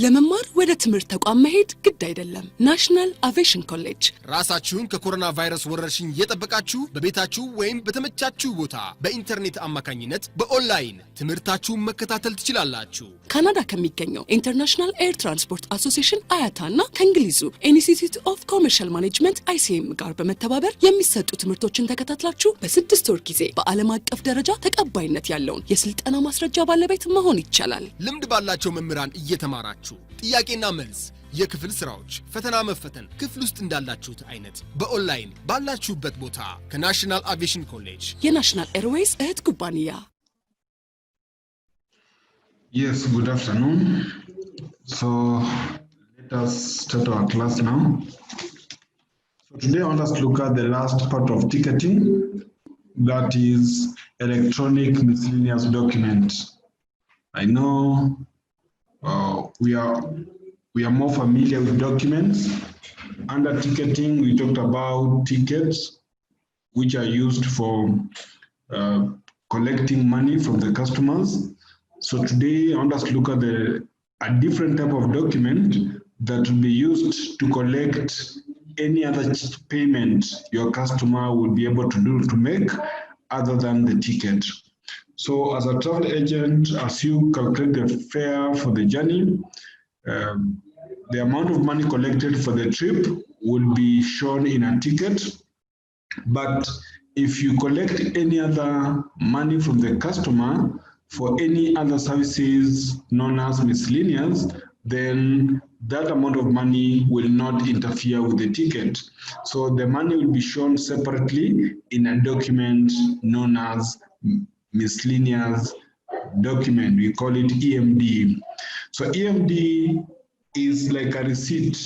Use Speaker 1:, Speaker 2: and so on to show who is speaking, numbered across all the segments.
Speaker 1: ለመማር ወደ ትምህርት ተቋም መሄድ ግድ አይደለም። ናሽናል አቪዬሽን ኮሌጅ
Speaker 2: ራሳችሁን ከኮሮና ቫይረስ ወረርሽኝ እየጠበቃችሁ በቤታችሁ ወይም በተመቻችሁ ቦታ በኢንተርኔት አማካኝነት በኦንላይን ትምህርታችሁን መከታተል ትችላላችሁ።
Speaker 1: ካናዳ ከሚገኘው ኢንተርናሽናል ኤር ትራንስፖርት አሶሲዬሽን አያታና ከእንግሊዙ ኢንስቲትዩት ኦፍ ኮመርሻል ማኔጅመንት ICM ጋር በመተባበር የሚሰጡ ትምህርቶችን ተከታትላችሁ በ6 ወር ጊዜ በዓለም አቀፍ ደረጃ ተቀባይነት ያለውን የስልጠና ማስረጃ ባለቤት መሆን ይቻላል።
Speaker 2: ልምድ ባላቸው መምህራን እየተማራችሁ ጥያቄና መልስ የክፍል ስራዎች ፈተና መፈተን ክፍል ውስጥ እንዳላችሁት አይነት በኦንላይን ባላችሁበት ቦታ ከናሽናል አቪዬሽን ኮሌጅ
Speaker 1: የናሽናል ኤርዌይስ እህት ኩባንያ።
Speaker 3: Yes, good afternoon. So let us start our class now. So today I want us to look at the last part of ticketing, that is electronic miscellaneous document. I know we are more familiar with documents. Under ticketing, we talked about tickets, which are used for collecting money from the customers. So today, I want us to look at a different type of document that will be used to collect any other payment your customer will be able to make other than the ticket. So as a travel agent, as you calculate the fare for the journey, the amount of money collected for the trip will be shown in a ticket. But if you collect any other money from the customer for any other services known as miscellaneous, then that amount of money will not interfere with the ticket. So the money will be shown separately in a document known as miscellaneous document. We call it EMD. So EMD is like a receipt.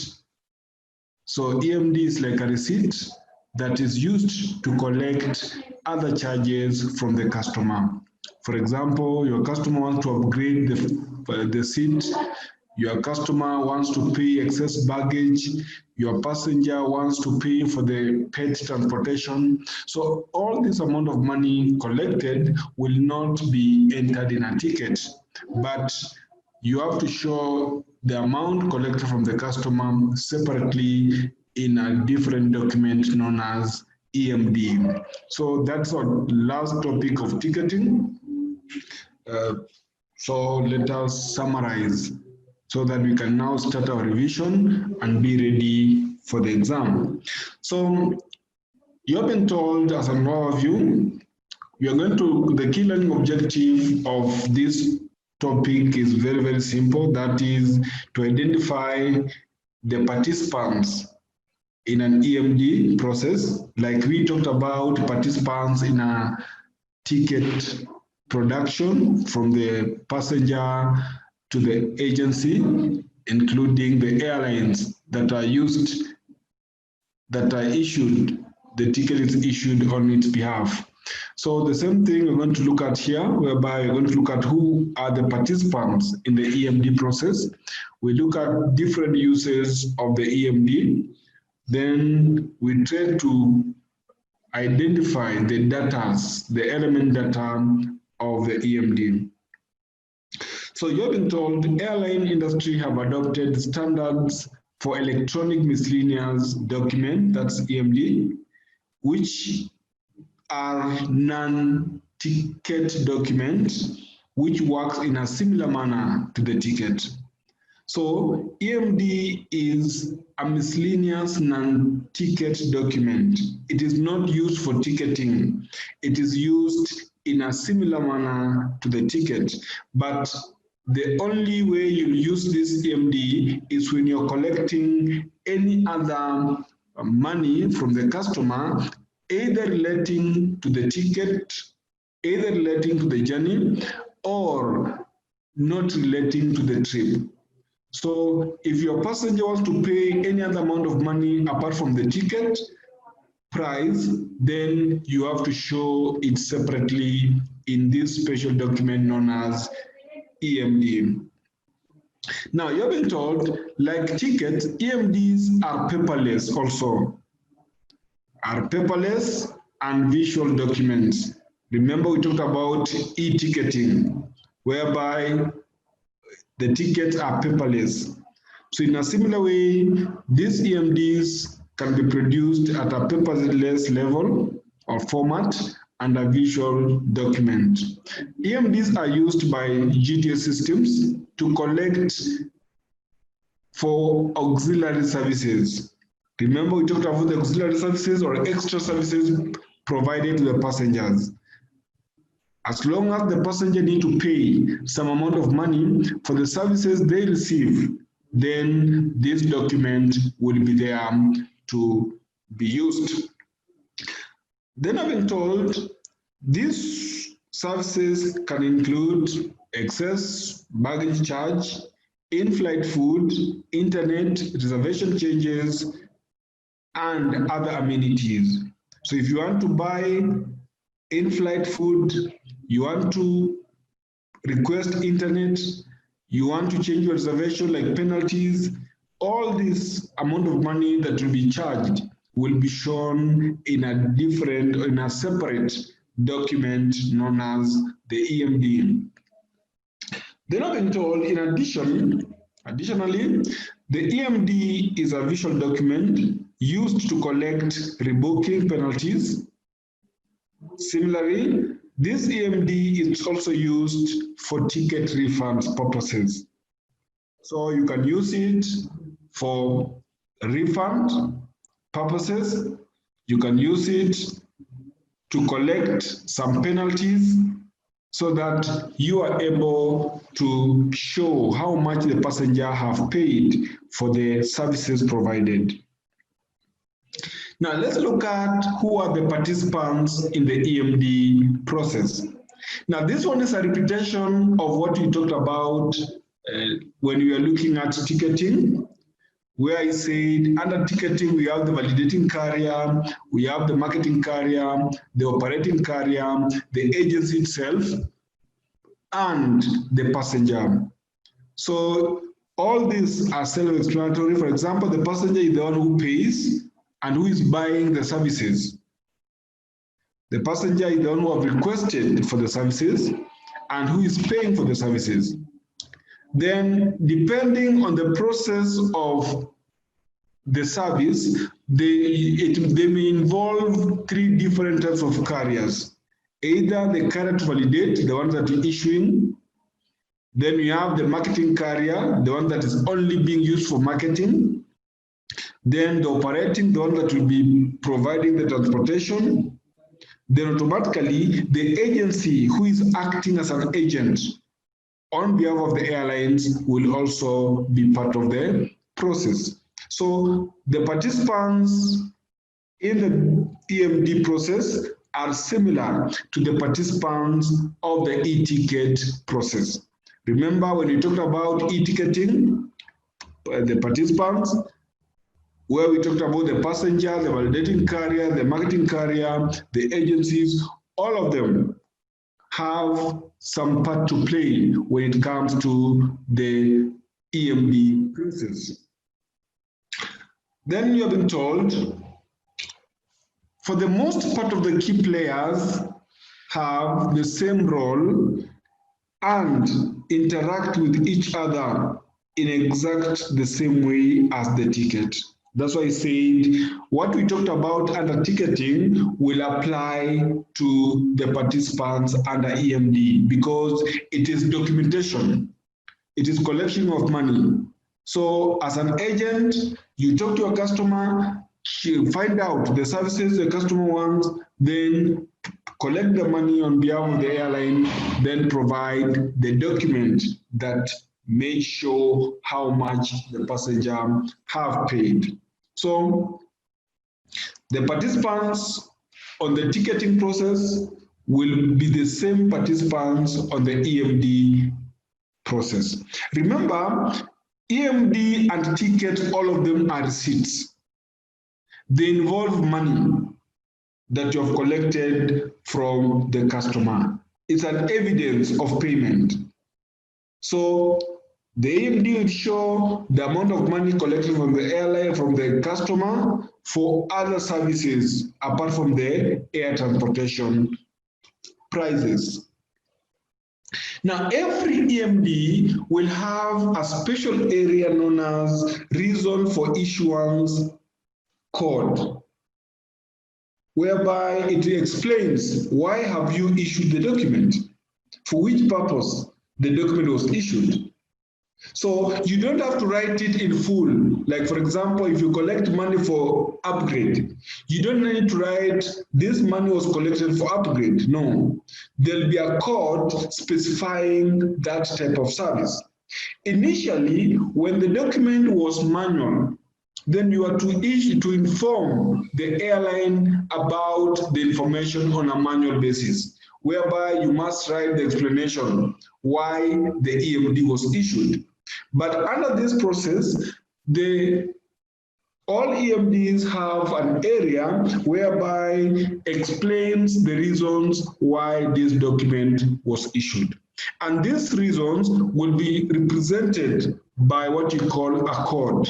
Speaker 3: So EMD is like a receipt that is used to collect other charges from the customer. For example, your customer wants to upgrade the seat, your customer wants to pay excess baggage, your passenger wants to pay for the pet transportation. So all this amount of money collected will not be entered in a ticket, but you have to show the amount collected from the customer separately in a different document known as EMD. So that's our last topic of ticketing. So let us summarize so that we can now start our revision and be ready for the exam. So you have been told as an overview, the key learning objective of this topic is very, very simple. That is to identify the participants in an EMD process. Like we talked about participants in a ticket production from the passenger to the agency, including the airlines that are issued, the ticket is issued on its behalf. So the same thing we're going to look at here, whereby we're going to look at who are the participants in the EMD process. We look at different uses of the EMD. Then we try to identify the data, the element data of the EMD. So you've been told the airline industry have adopted standards for electronic miscellaneous document, that's EMD, which are non-ticket documents, which works in a similar manner to the ticket. So EMD is a miscellaneous non-ticket document. It is not used for ticketing. It is used in a similar manner to the ticket, but the only way you'll use this EMD is when you're collecting any other money from the customer, either relating to the ticket, either relating to the journey, or not relating to the trip. So if your passenger wants to pay any other amount of money apart from the ticket price, then you have to show it separately in this special document known as EMD. Now you've been told, like tickets, EMDs are paperless also. Are paperless and visual documents. Remember we talked about e-ticketing, whereby the tickets are paperless. So in a similar way, these EMDs can be produced at a paperless level or format and a visual document. EMDs are used by GTS systems to collect for auxiliary services. Remember, we talked about the auxiliary services or extra services provided to the passengers. As long as the passenger need to pay some amount of money for the services they receive, then this document will be there to be used. Then I've been told these services can include excess baggage charge, in-flight food, internet, reservation changes, and other amenities. So if you want to buy in-flight food, you want to request internet, you want to change your reservation like penalties, all this amount of money that will be charged will be shown in a separate document known as the EMD. Then I've been told, additionally, the EMD is a visual document used to collect rebooking penalties. Similarly, this EMD is also used for ticket refunds purposes. So you can use it for refund purposes. You can use it to collect some penalties so that you are able to show how much the passenger have paid for the services provided. Now let's look at who are the participants in the EMD process. Now this one is a repetition of what we talked about when we are looking at ticketing, where I said under ticketing we have the validating carrier, we have the marketing carrier, the operating carrier, the agency itself, and the passenger. So all these are self-explanatory. For example, the passenger is the one who pays and who is buying the services. The passenger is the one who have requested for the services and who is paying for the services. Then, depending on the process of the service, they may involve three different types of carriers. Either the carrier to validate, the one that is issuing. Then we have the marketing carrier, the one that is only being used for marketing. Then the operating, the one that will be providing the transportation. Then automatically, the agency who is acting as an agent on behalf of the airlines will also be part of the process. So the participants in the EMD process are similar to the participants of the e-ticket process. Remember when we talked about e-ticketing, the participants, where we talked about the passenger, the validating carrier, the marketing carrier, the agencies, all of them have some part to play when it comes to the EMD process. Then you have been told, for the most part of the key players have the same role and interact with each other in exact the same way as the ticket. That's why I said what we talked about under ticketing will apply to the participants under EMD because it is documentation. It is collection of money. So as an agent, you talk to a customer, find out the services the customer wants, then collect the money on behalf of the airline, then provide the document that may show how much the passenger have paid. So the participants on the ticketing process will be the same participants on the EMD process. Remember, EMD and ticket, all of them are receipts. They involve money that you have collected from the customer. It's an evidence of payment. So the EMD will show the amount of money collected from the airline, from the customer for other services apart from the air transportation prices. Now, every EMD will have a special area known as reason for issuance code, whereby it explains why have you issued the document, for which purpose the document was issued. So you don't have to write it in full. Like, for example, if you collect money for upgrade, you don't need to write this money was collected for upgrade. No, there'll be a code specifying that type of service. Initially, when the document was manual, then you are to inform the airline about the information on a manual basis, whereby you must write the explanation why the EMD was issued. But under this process, all EMDs have an area whereby explains the reasons why this document was issued. And these reasons will be represented by what you call a code.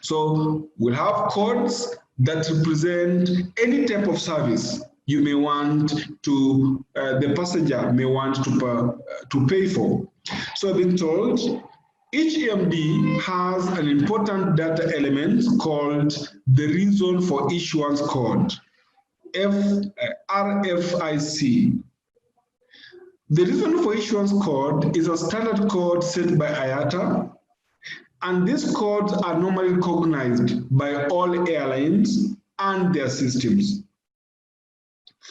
Speaker 3: So we'll have codes that represent any type of service you may want to, the passenger may want to pay for. So I've been told each EMD has an important data element called the reason for issuance code, RFIC. The reason for issuance code is a standard code set by IATA, and these codes are normally recognized by all airlines and their systems.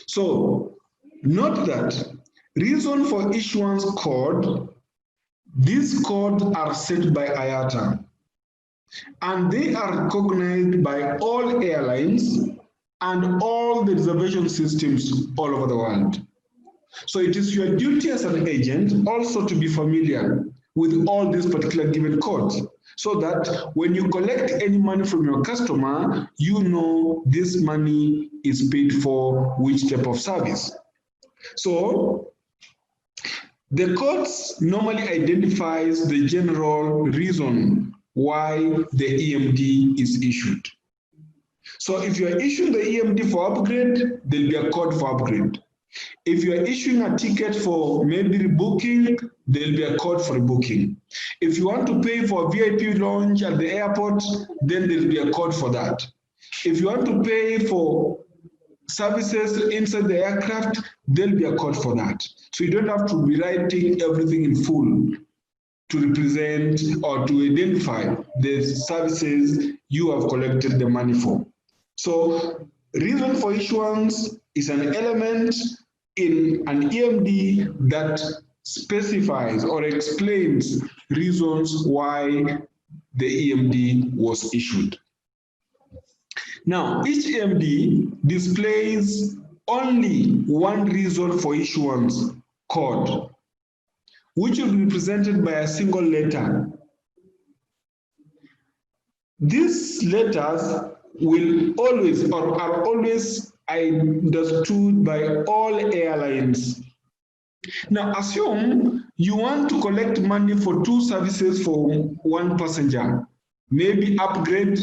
Speaker 3: So note that reason for issuance code, these codes are set by IATA, and they are recognized by all airlines and all the reservation systems all over the world. So it is your duty as an agent also to be familiar with all these particular given codes, so that when you collect any money from your customer, you know this money is paid for which type of service. So the codes normally identifies the general reason why the EMD is issued. So if you are issuing the EMD for upgrade, there'll be a code for upgrade. If you are issuing a ticket for maybe rebooking, there'll be a code for rebooking. If you want to pay for a VIP lounge at the airport, then there'll be a code for that. If you want to pay for services inside the aircraft, there'll be a code for that. So you don't have to be writing everything in full to represent or to identify the services you have collected the money for. So reason for issuance is an element in an EMD that specifies or explains reasons why the EMD was issued. Now, each EMD displays only one reason for issuance code, which will be represented by a single letter. These letters will always or are always understood by all airlines. Now, assume you want to collect money for two services for one passenger, maybe upgrade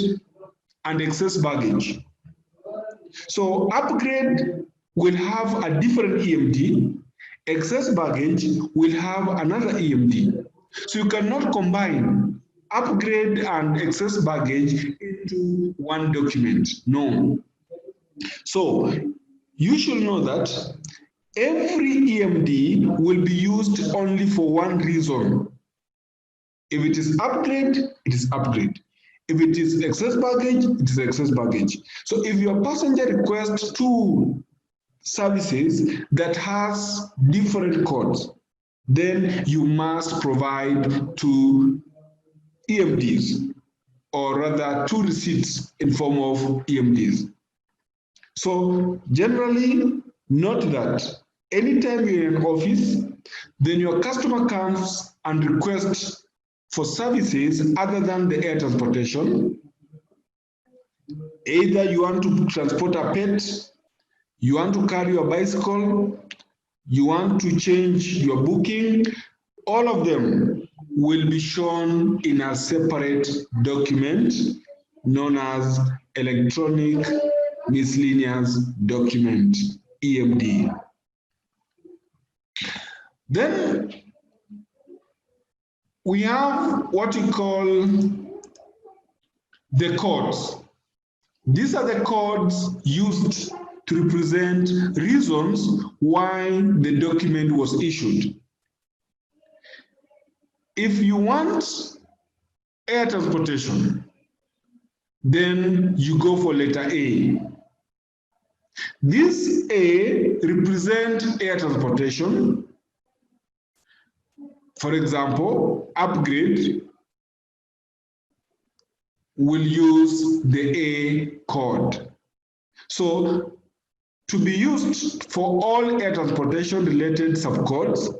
Speaker 3: and excess baggage. So upgrade will have a different EMD, excess baggage will have another EMD. So you cannot combine upgrade and excess baggage into one document, no. So you should know that every EMD will be used only for one reason. If it is upgrade, it is upgrade. If it is excess baggage, it is excess baggage. So if your passenger requests two services that has different codes, then you must provide two EMDs, or rather two receipts in form of EMDs. So generally, note that anytime you're in an office, then your customer comes and requests for services other than the air transportation. Either you want to transport a pet, you want to carry your bicycle, you want to change your booking, all of them will be shown in a separate document known as electronic miscellaneous document, EMD. Then we have what we call the codes. These are the codes used to represent reasons why the document was issued. If you want air transportation, then you go for letter A. This A represents air transportation. For example, upgrade will use the A code. So to be used for all air transportation related subcodes,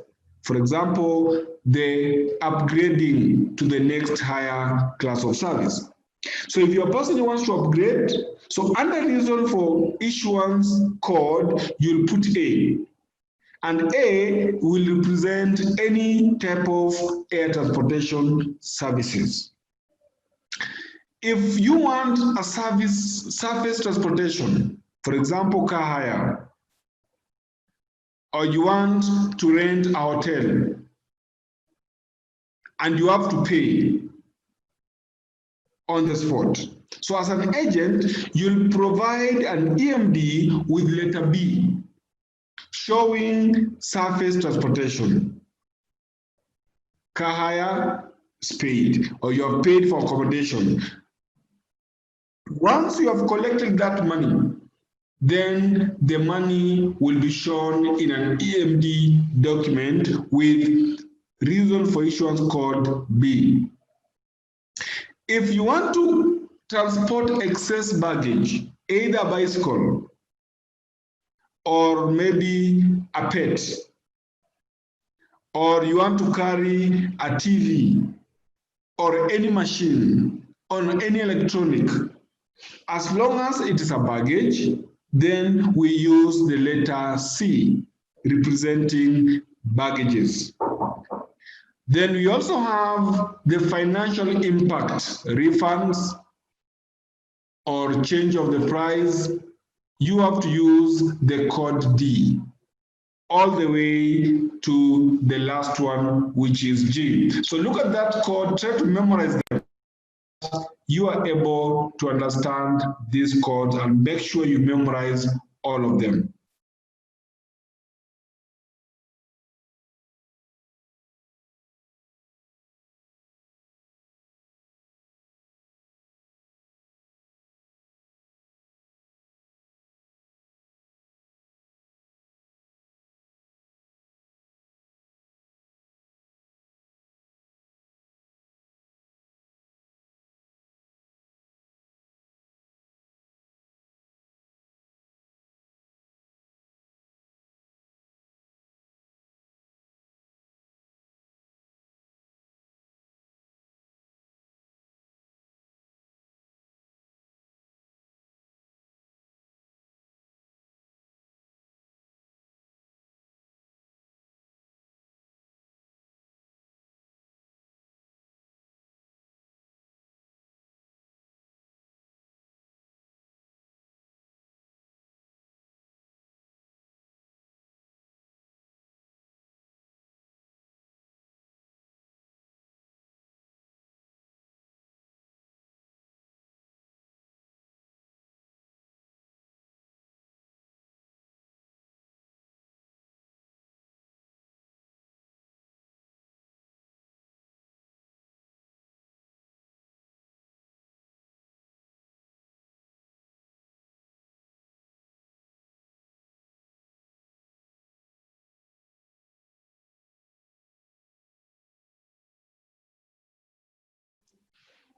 Speaker 3: for example, the upgrading to the next higher class of service. So if your person wants to upgrade, so under reason for issuance code, you'll put A. And A will represent any type of air transportation services. If you want a surface transportation, for example, car hire, or you want to rent a hotel, and you have to pay on the spot. So as an agent, you'll provide an EMD with letter B, showing surface transportation. Car hire is paid, or you have paid for accommodation. Once you have collected that money, then the money will be shown in an EMD document with reason for issuance code B. If you want to transport excess baggage, either a bicycle or maybe a pet, or you want to carry a TV or any machine or any electronic, as long as it is a baggage, then we use the letter C, representing baggages. Then we also have the financial impact, refunds or change of the price. You have to use the code D all the way to the last one, which is G. So look at that code, try to memorize them. You are able to understand these codes and make sure you memorize all of them.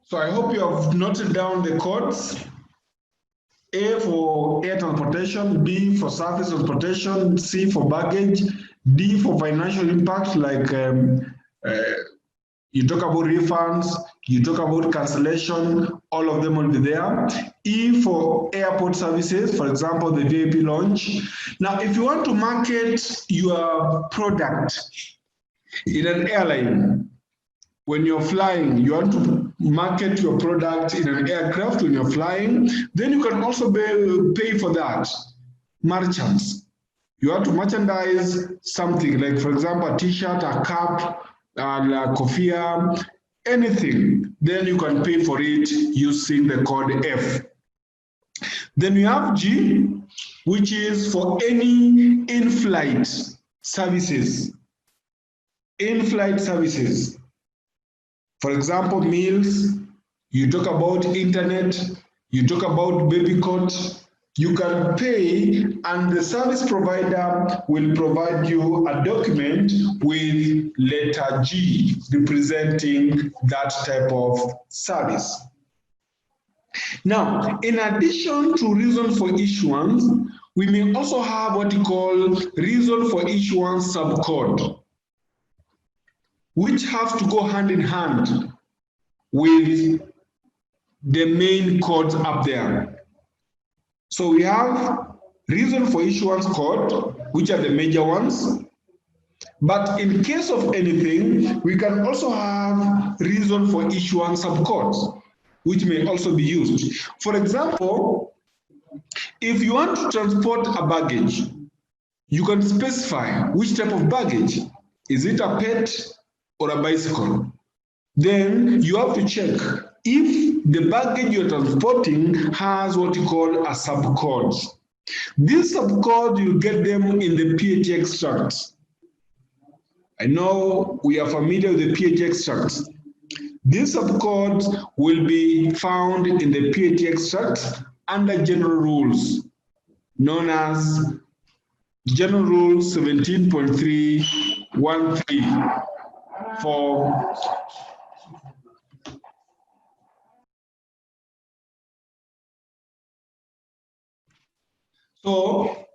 Speaker 3: So I hope you have noted down the codes. A for air transportation, B for surface transportation, C for baggage, D for financial impact, like you talk about refunds, you talk about cancellation, all of them will be there. E for airport services, for example, the VIP launch. Now, if you want to market your product in an airline, when you're flying, you want to market your product in an aircraft when you're flying, then you can also pay for that. Merchants. You want to merchandise something, like for example, a t-shirt, a cap, a kofia, anything, then you can pay for it using the code F. Then we have G, which is for any in-flight services. In-flight services. For example, meals, you talk about internet, you talk about baby cot, you can pay and the service provider will provide you a document with letter G representing that type of service. Now, in addition to reason for issuance, we may also have what we call reason for issuance subcode, which has to go hand in hand with the main codes up there. So we have reason for issuance code, which are the major ones. But in case of anything, we can also have reason for issuance subcodes, which may also be used. For example, if you want to transport a baggage, you can specify which type of baggage. Is it a pet or a bicycle? Then you have to check if the baggage you're transporting has what you call a subcode. These subcodes, you get them in the PAT extract. I know we are familiar with the PAT extract. These subcodes will be found in the PAT extract under general rules, known as General Rule 17.313 for So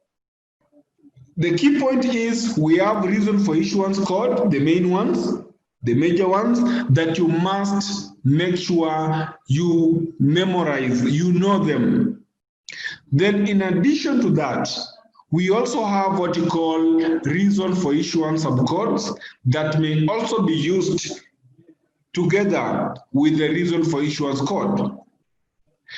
Speaker 3: the key point is we have reason for issuance code, the main ones, the major ones that you must make sure you memorize, you know them. Then in addition to that, we also have what you call reason for issuance subcodes that may also be used together with the reason for issuance code.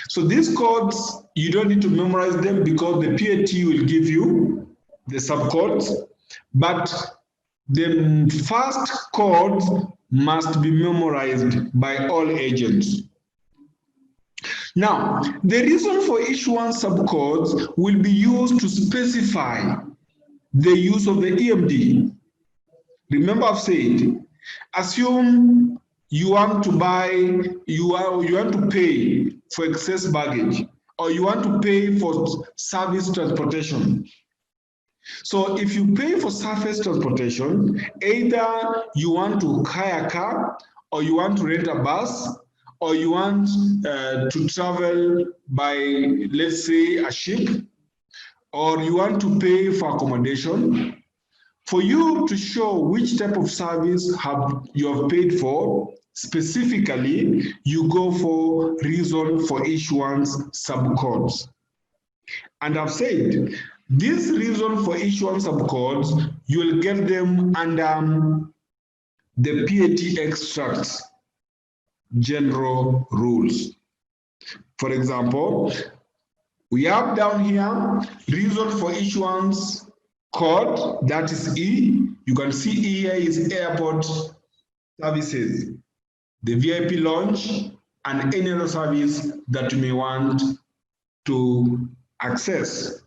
Speaker 3: So these codes, you don't need to memorize them because the PAT will give you the subcodes, but the first codes must be memorized by all agents. Now, the reason for issuance subcodes will be used to specify the use of the EMD. Remember I've said, assume you want to buy, you want to pay for excess baggage, or you want to pay for service transportation. So if you pay for surface transportation, either you want to hire a car, or you want to rent a bus, or you want to travel by, let's say, a ship, or you want to pay for accommodation. For you to show which type of service you have paid for, specifically, you go for reason for issuance subcodes. And I've said, this reason for issuance subcodes, you will get them under the PAT extracts general rules. For example, we have down here reason for issuance code, that is E. You can see E here is airport services, the VIP lounge, and any other service that you may want to access.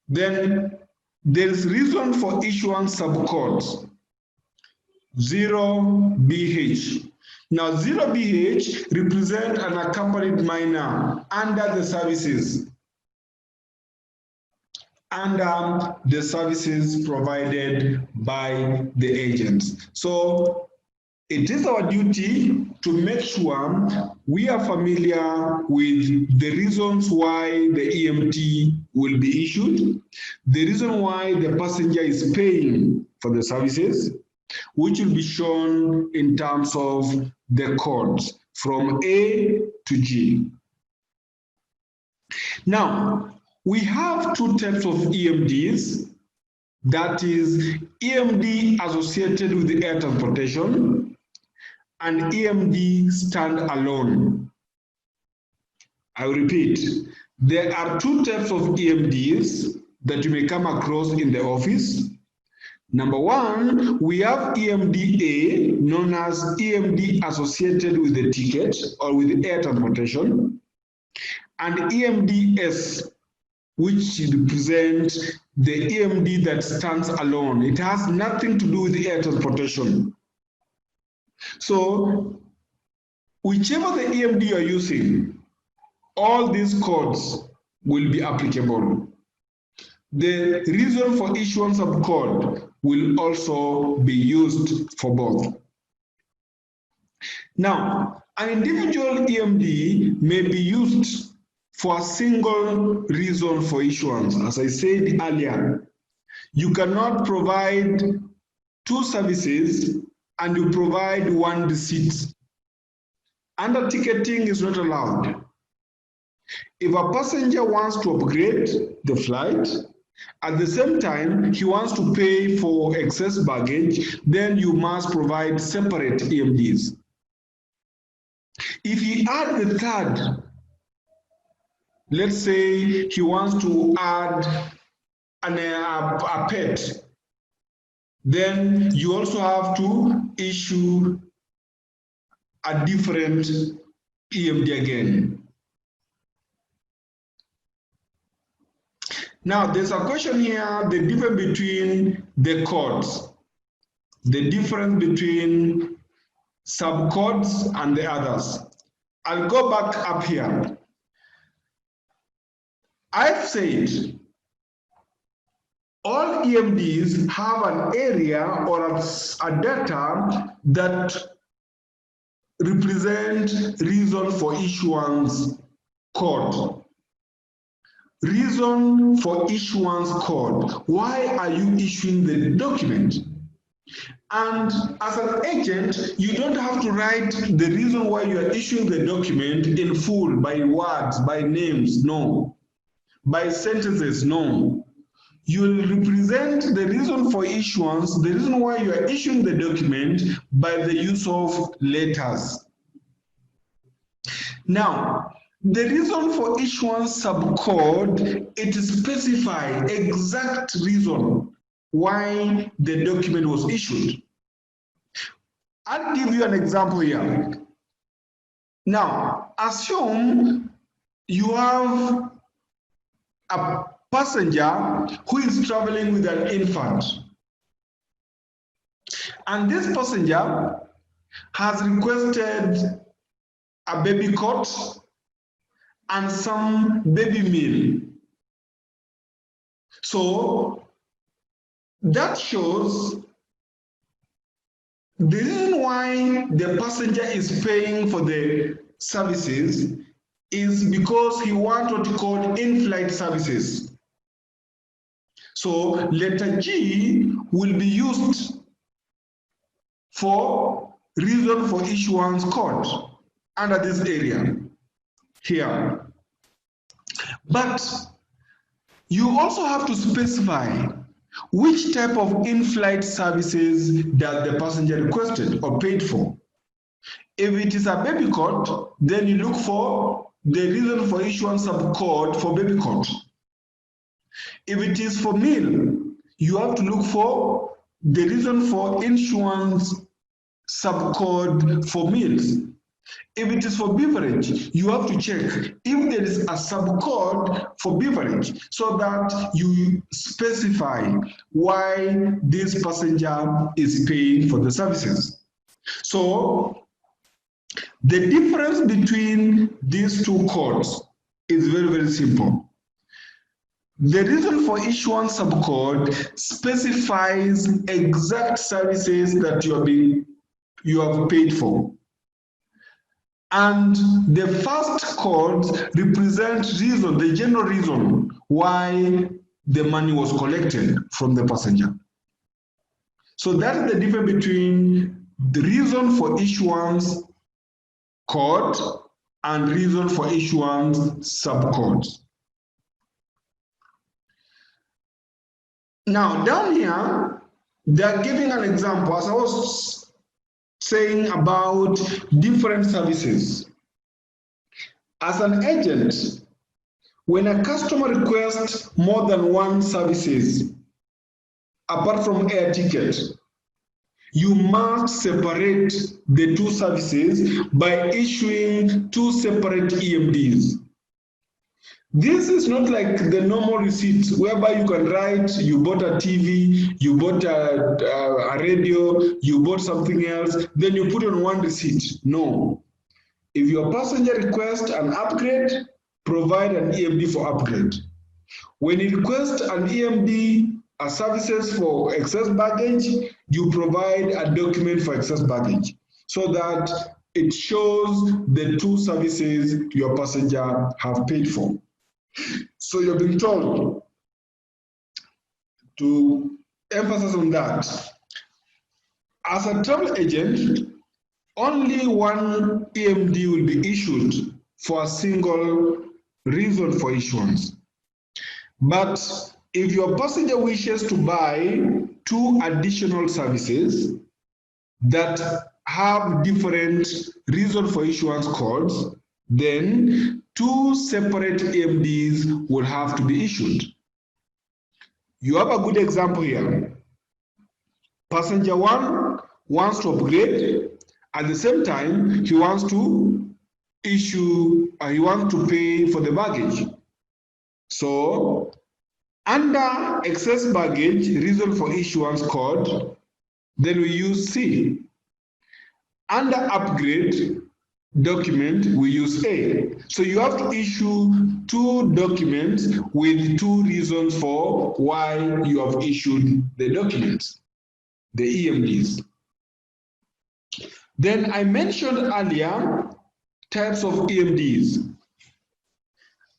Speaker 3: Then there is reason for issuance subcodes, 0BH. Now 0BH represents an accompanied minor under the services provided by the agents. So it is our duty to make sure we are familiar with the reasons why the EMT will be issued, the reason why the passenger is paying for the services, which will be shown in terms of the codes from A to G. Now, we have two types of EMDs, that is EMD associated with the air transportation and EMD standalone. I repeat, there are two types of EMDs, that you may come across in the office. Number one, we have EMDA, known as EMD associated with the ticket or with the air transportation, and EMDS, which represents the EMD that stands alone. It has nothing to do with the air transportation. So, whichever the EMD you are using, all these codes will be applicable. The reason for issuance of code will also be used for both. Now, an individual EMD may be used for a single reason for issuance. As I said earlier, you cannot provide two services and you provide one receipt. Under ticketing is not allowed. If a passenger wants to upgrade the flight, at the same time, he wants to pay for excess baggage, then you must provide separate EMDs. If he add the third, let's say he wants to add a pet, then you also have to issue a different EMD again. Now, there's a question here, the difference between the codes, the difference between subcodes and the others. I'll go back up here. I've said all EMDs have an area or a data that represent reason for issuance code. Reason for issuance code. Why are you issuing the document? And as an agent, you don't have to write the reason why you are issuing the document in full, by words, by names, no. By sentences, no. You will represent the reason for issuance, the reason why you are issuing the document, by the use of letters. Now, the reason for issuance subcode, it specifies exact reason why the document was issued. I'll give you an example here. Now, assume you have a passenger who is traveling with an infant. And this passenger has requested a baby cot and some baby meal. So that shows the reason why the passenger is paying for the services is because he wants what you call in-flight services. So letter G will be used for reason for issuance code under this area here. But you also have to specify which type of in-flight services that the passenger requested or paid for. If it is a baby cot, then you look for the reason for issuance subcode for baby cot. If it is for meal, you have to look for the reason for issuance subcode for meals. If it is for beverage, you have to check if there is a subcode for beverage so that you specify why this passenger is paying for the services. So the difference between these two codes is very, very simple. The reason for issuance subcode specifies exact services that you have paid for. And the first codes represent reason, the general reason why the money was collected from the passenger. So that is the difference between the reason for issuance code and reason for issuance subcodes. Now down here, they are giving an example, as I was saying, about different services. As an agent, when a customer requests more than one services, apart from air ticket, you must separate the two services by issuing two separate EMDs. This is not like the normal receipts whereby you can write, you bought a TV, you bought a radio, you bought something else, then you put on one receipt. No. If your passenger requests an upgrade, provide an EMD for upgrade. When you request an EMD, services for excess baggage, you provide a document for excess baggage so that it shows the two services your passenger have paid for. So you're being told to emphasize on that. As a travel agent, only one EMD will be issued for a single reason for issuance. But if your passenger wishes to buy two additional services that have different reason for issuance codes, then two separate EMDs will have to be issued. You have a good example here. Passenger one wants to upgrade. At the same time, he wants to pay for the baggage. So, under excess baggage, reason for issuance code, then we use C. Under upgrade document, we use A. So you have to issue two documents with two reasons for why you have issued the documents, the EMDs. Then I mentioned earlier types of EMDs.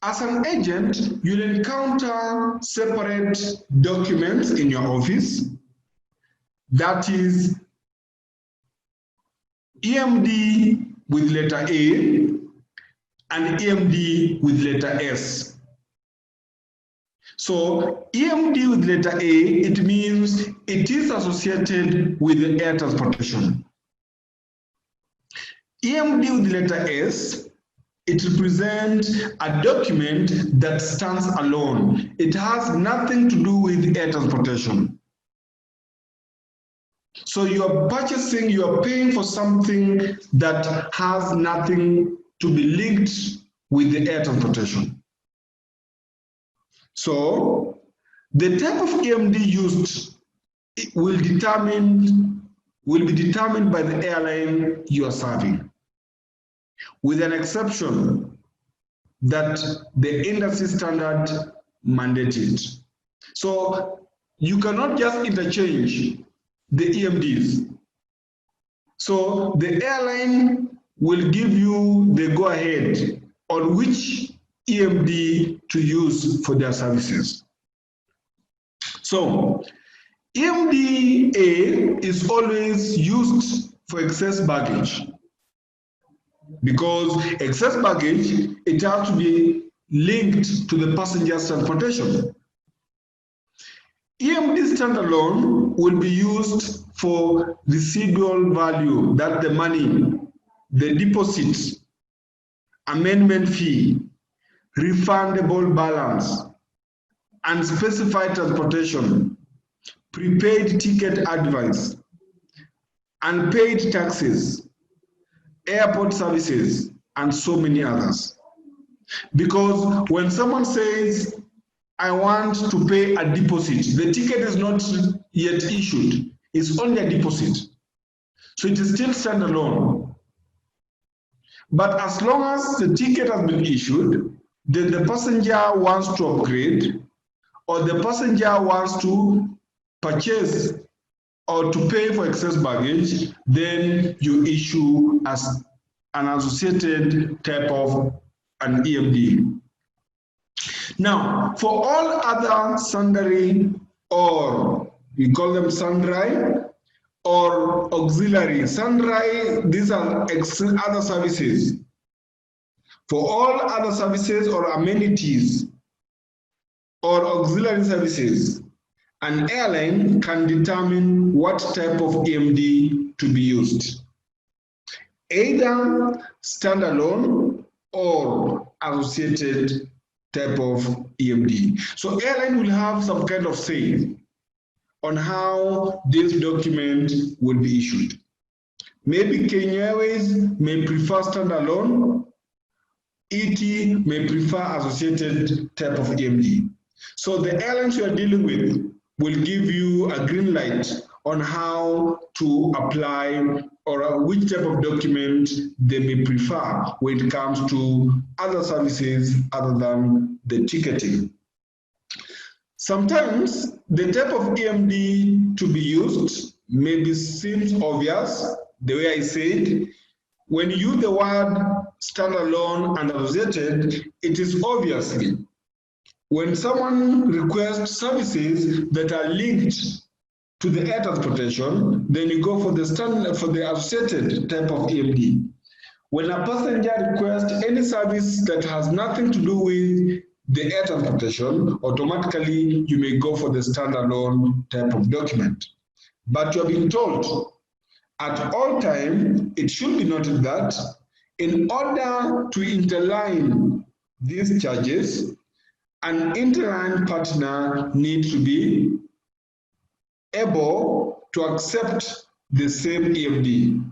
Speaker 3: As an agent, you'll encounter separate documents in your office. That is EMD with letter A and EMD with letter S. So EMD with letter A, it means it is associated with the air transportation. EMD with letter S, it represents a document that stands alone. It has nothing to do with air transportation. So you are purchasing, you are paying for something that has nothing to be linked with the air transportation. So the type of EMD used will be determined by the airline you are serving, with an exception that the industry standard mandated. So you cannot just interchange the EMDs. So the airline will give you the go-ahead on which EMD to use for their services. So EMD A is always used for excess baggage, because excess baggage, it has to be linked to the passenger's transportation. EMD standalone will be used for residual value, that the money, the deposit, amendment fee, refundable balance, unspecified transportation, prepaid ticket advance, unpaid taxes, airport services, and so many others. Because when someone says, I want to pay a deposit, the ticket is not yet issued, it's only a deposit. So it is still standalone. But as long as the ticket has been issued, then the passenger wants to upgrade, or the passenger wants to purchase or to pay for excess baggage, then you issue as an associated type of an EMD. Now, for all other sundry, or we call them sundry, or auxiliary. Sundry, these are other services. For all other services or amenities or auxiliary services, an airline can determine what type of EMD to be used, either standalone or associated type of EMD. So airline will have some kind of say on how this document will be issued. Maybe Kenya Airways may prefer standalone, ET may prefer associated type of EMD. So the airlines you are dealing with will give you a green light on how to apply or which type of document they may prefer when it comes to other services other than the ticketing. Sometimes the type of EMD to be used maybe seems obvious, the way I said. When you use the word standalone and associated, it is obviously when someone requests services that are linked to the air transportation, then you go for the associated type of EMD. When a passenger requests any service that has nothing to do with the air transportation, automatically you may go for the standalone type of document. But you're being told at all times, it should be noted that in order to interline these charges, an interline partner needs to be able to accept the same EMD.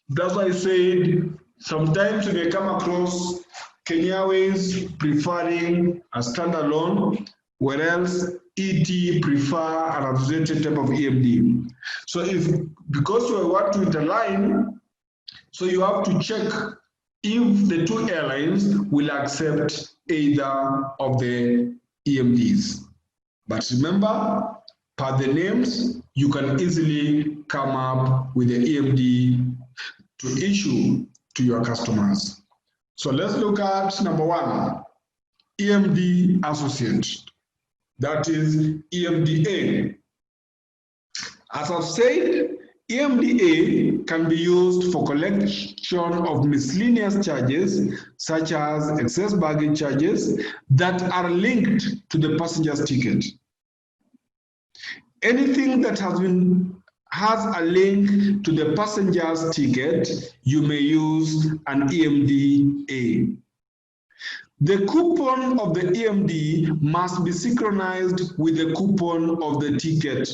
Speaker 3: That's why I said sometimes you may come across Kenya Airways preferring a standalone, whereas ET prefer an associated type of EMD. So because you want to interline, so you have to check if the two airlines will accept either of the EMDs. But remember, per the names, you can easily come up with the EMD to issue to your customers. So let's look at number one, EMD associate. That is EMDA. As I've said, EMDA can be used for collection of miscellaneous charges, such as excess baggage charges that are linked to the passenger's ticket. Anything that has a link to the passenger's ticket, you may use an EMDA. The coupon of the EMD must be synchronized with the coupon of the ticket.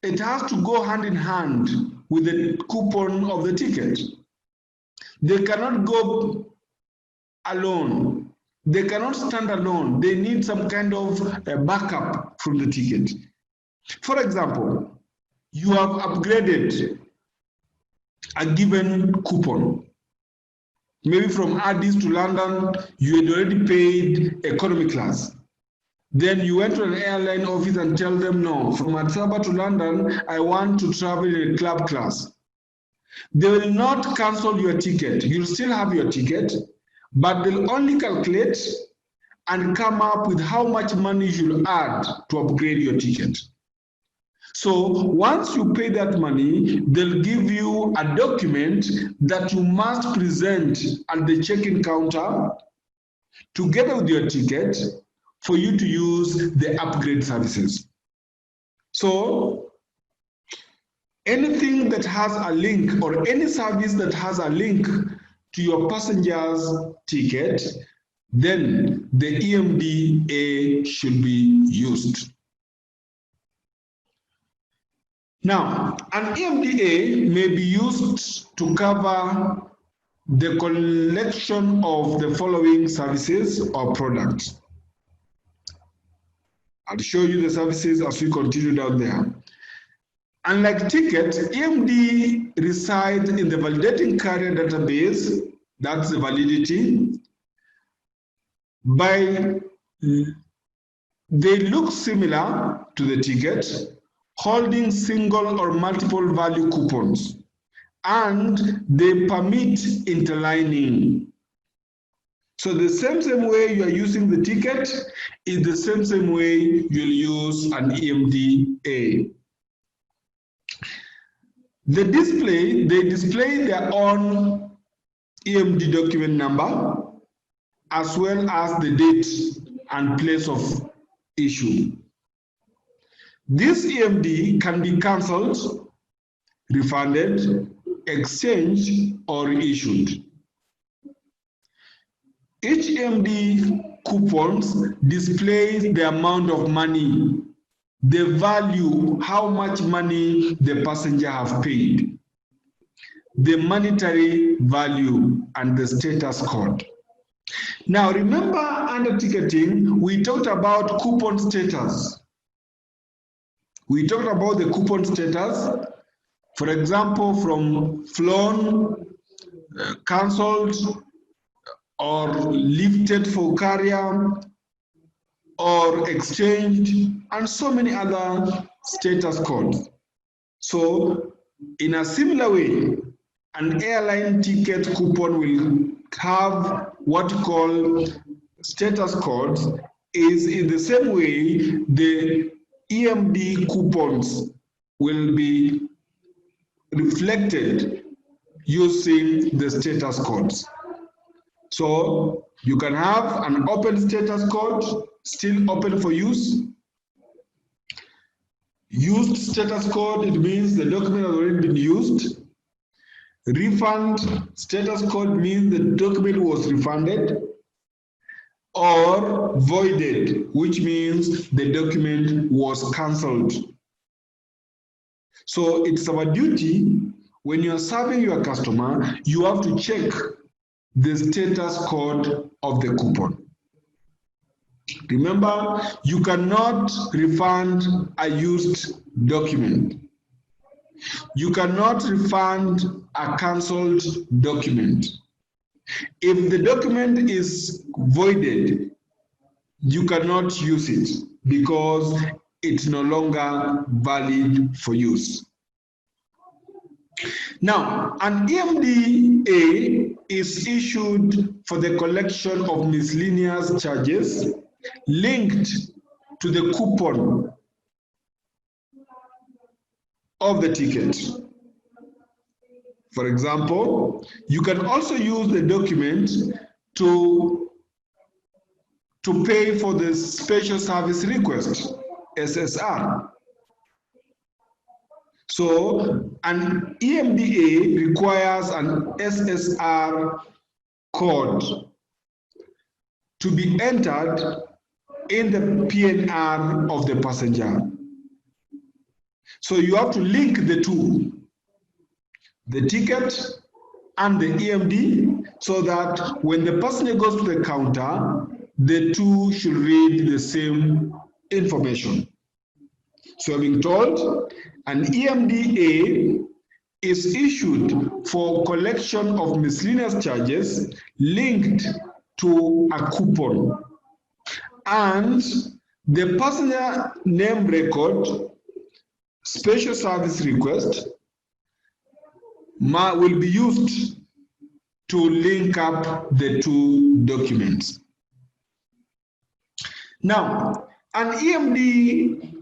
Speaker 3: It has to go hand in hand with the coupon of the ticket. They cannot go alone. They cannot stand alone. They need some kind of a backup from the ticket. For example, you have upgraded a given coupon. Maybe from Addis to London, you had already paid economy class. Then you went to an airline office and tell them, no, from Addis Ababa to London, I want to travel in a club class. They will not cancel your ticket. You'll still have your ticket, but they'll only calculate and come up with how much money you'll add to upgrade your ticket. So once you pay that money, they'll give you a document that you must present at the check-in counter together with your ticket for you to use the upgrade services. So anything that has a link or any service that has a link to your passenger's ticket, then the EMDA should be used. Now, an EMDA may be used to cover the collection of the following services or products. I'll show you the services as we continue down there. Unlike ticket, EMD resides in the validating carrier database, that's the validity. They look similar to the ticket, holding single or multiple value coupons, and they permit interlining. So the same way you are using the ticket is the same way you'll use an EMDA. They display their own EMD document number as well as the date and place of issue. This EMD can be cancelled, refunded, exchanged, or reissued. Each EMD coupons displays the amount of money, the value, how much money the passenger have paid, the monetary value, and the status code. Now remember, under ticketing, we talked about coupon status. We talked about the coupon status, for example, from flown, cancelled, or lifted for carrier, or exchanged, and so many other status codes. So in a similar way, an airline ticket coupon will have what you call status codes. Is in the same way the EMD coupons will be reflected using the status codes. So you can have an open status code, still open for use. Used status code, it means the document has already been used. Refund status code means the document was refunded. Or voided, which means the document was cancelled. So it's our duty, when you're serving your customer, you have to check the status code of the coupon. Remember, you cannot refund a used document. You cannot refund a cancelled document. If the document is voided, you cannot use it because it's no longer valid for use. Now, an EMDA is issued for the collection of miscellaneous charges linked to the coupon of the ticket. For example, you can also use the document to pay for the special service request, SSR. So an EMDA requires an SSR code to be entered in the PNR of the passenger. So you have to link the two, the ticket and the EMD, so that when the passenger goes to the counter, the two should read the same information. So I'm being told an EMDA is issued for collection of miscellaneous charges linked to a coupon, and the passenger name record, special service request, will be used to link up the two documents. Now, an EMDA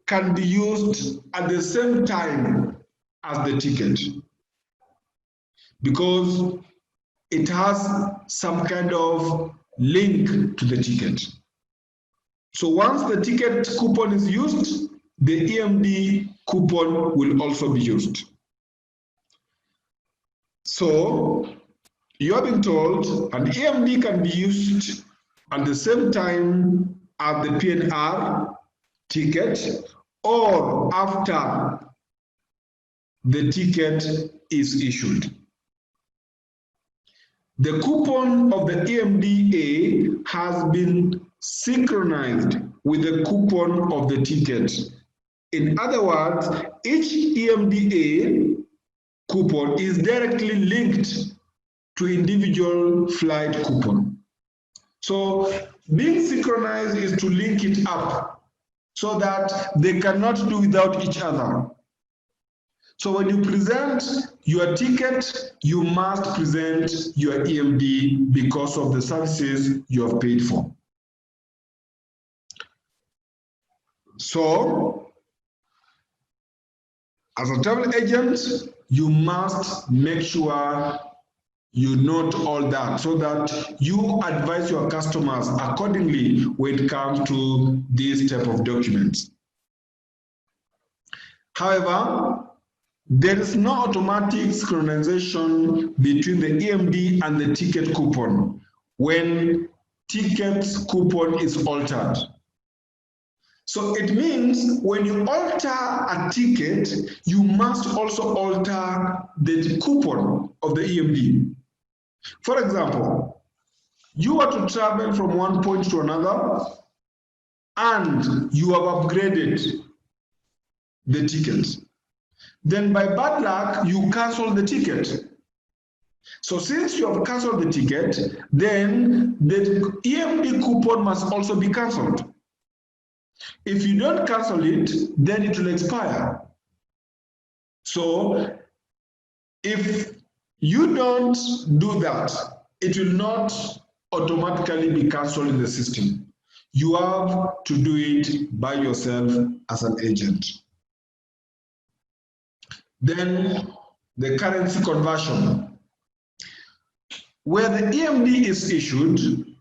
Speaker 3: can be used at the same time as the ticket because it has some kind of link to the ticket. So once the ticket coupon is used, the EMD coupon will also be used. So you are being told an EMD can be used at the same time as the PNR ticket or after the ticket is issued. The coupon of the EMDA has been synchronized with the coupon of the ticket. In other words, each EMDA coupon is directly linked to individual flight coupon. So being synchronized is to link it up so that they cannot do without each other. So when you present your ticket, you must present your EMD because of the services you have paid for. So, as a travel agent, you must make sure you note all that so that you advise your customers accordingly when it comes to these type of documents. However, there is no automatic synchronization between the EMD and the ticket coupon. when ticket's coupon is altered. So it means when you alter a ticket, you must also alter the coupon of the EMD. For example, you are to travel from one point to another and you have upgraded the ticket. Then by bad luck, you cancel the ticket. So since you have canceled the ticket, then the EMD coupon must also be canceled. If you don't cancel it, then it will expire. So if you don't do that, it will not automatically be cancelled in the system. You have to do it by yourself as an agent. Then the currency conversion. Where the EMD is issued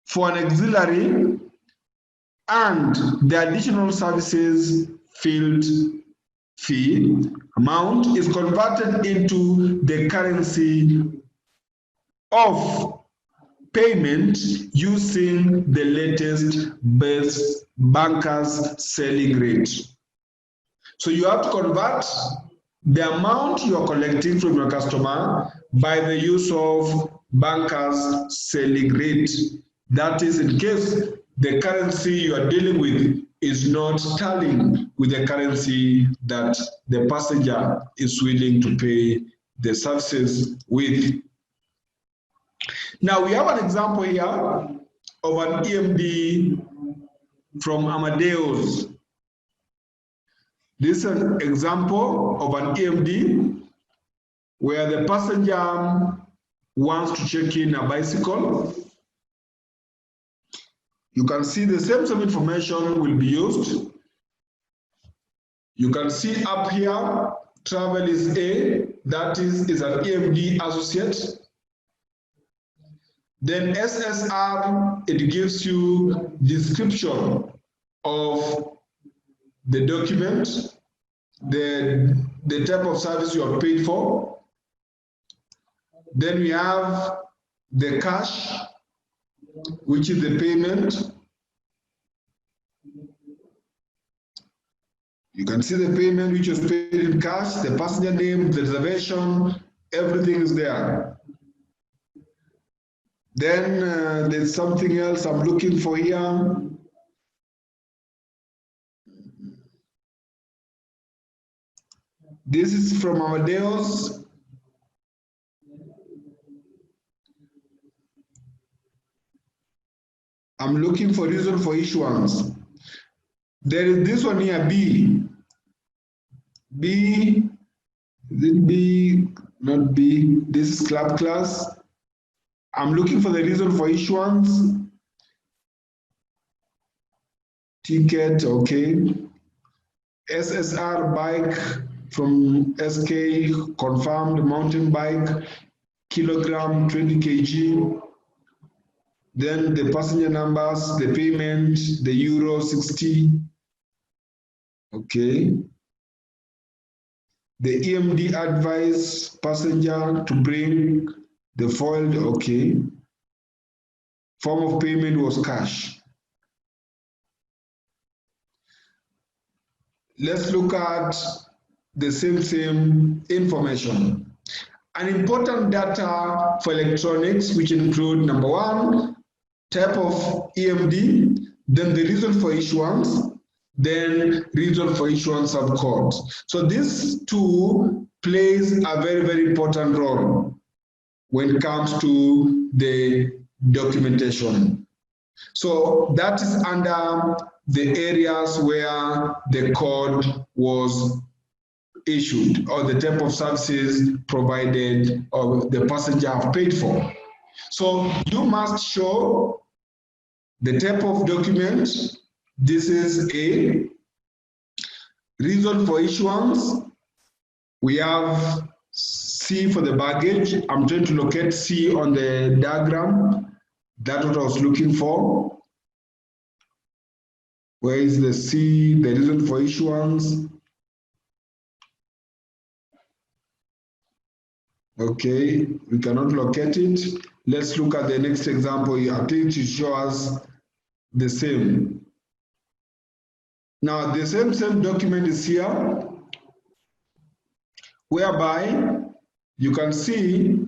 Speaker 3: for an auxiliary and the additional services field fee amount is converted into the currency of payment using the latest best bankers selling rate. So you have to convert the amount you are collecting from your customer by the use of bankers selling rate. That is in case the currency you are dealing with is not tallying with the currency that the passenger is willing to pay the services with. Now we have an example here of an EMD from Amadeus. This is an example of an EMD where the passenger wants to check in a bicycle. You can see the same information will be used. You can see up here, travel is A, that is an EMD associate. Then SSR, it gives you description of the document, the type of service you are paid for. Then we have the cash, which is the payment. You can see the payment which was paid in cash, the passenger name, the reservation, everything is there. Then there's something else I'm looking for here. This is from Amadeus. I'm looking for reason for issuance. There is this one here, B. B, is it B? Not B. This is club class. I'm looking for the reason for issuance. Ticket, okay. SSR bike from SK, confirmed mountain bike, kilogram, 20 kg. Then the passenger numbers, the payment, the euro 60. Okay. The EMD advice passenger to bring the foiled, okay. Form of payment was cash. Let's look at the same information. An important data for electronics, which include number one, type of EMD, then the reason for issuance, then reason for issuance subcode. So this two plays a very, very important role when it comes to the documentation. So that is under the areas where the code was issued or the type of services provided or the passenger have paid for. So you must show the type of document. This is A. Reason for issuance. We have C for the baggage. I'm trying to locate C on the diagram. That's what I was looking for. Where is the C, the reason for issuance? Okay, we cannot locate it. Let's look at the next example here. I think to show us the same. Now, the same document is here, whereby you can see,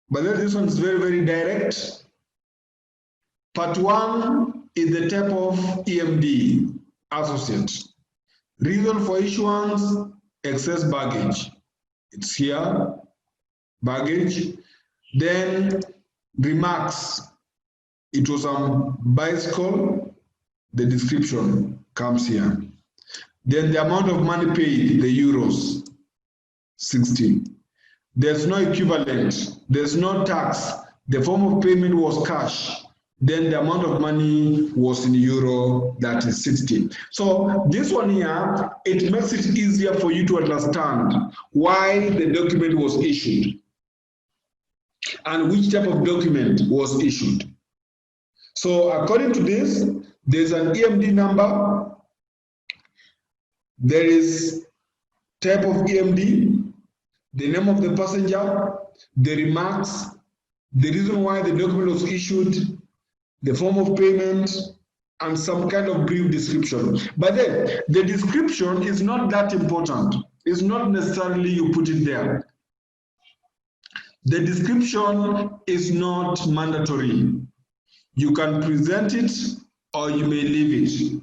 Speaker 3: but then this one is very, very direct. Part 1 is the type of EMD associate. Reason for issuance, excess baggage. It's here, baggage. Then remarks, it was a bicycle, the description comes here. Then the amount of money paid, the euros, 60. There's no equivalent, there's no tax. The form of payment was cash. Then the amount of money was in euro, that is 60. So this one here, it makes it easier for you to understand why the document was issued and which type of document was issued. So according to this, there's an EMD number, there is type of EMD, the name of the passenger, the remarks, the reason why the document was issued, the form of payment, and some kind of brief description. But then the description is not that important. It's not necessarily you put it there. The description is not mandatory. You can present it or you may leave it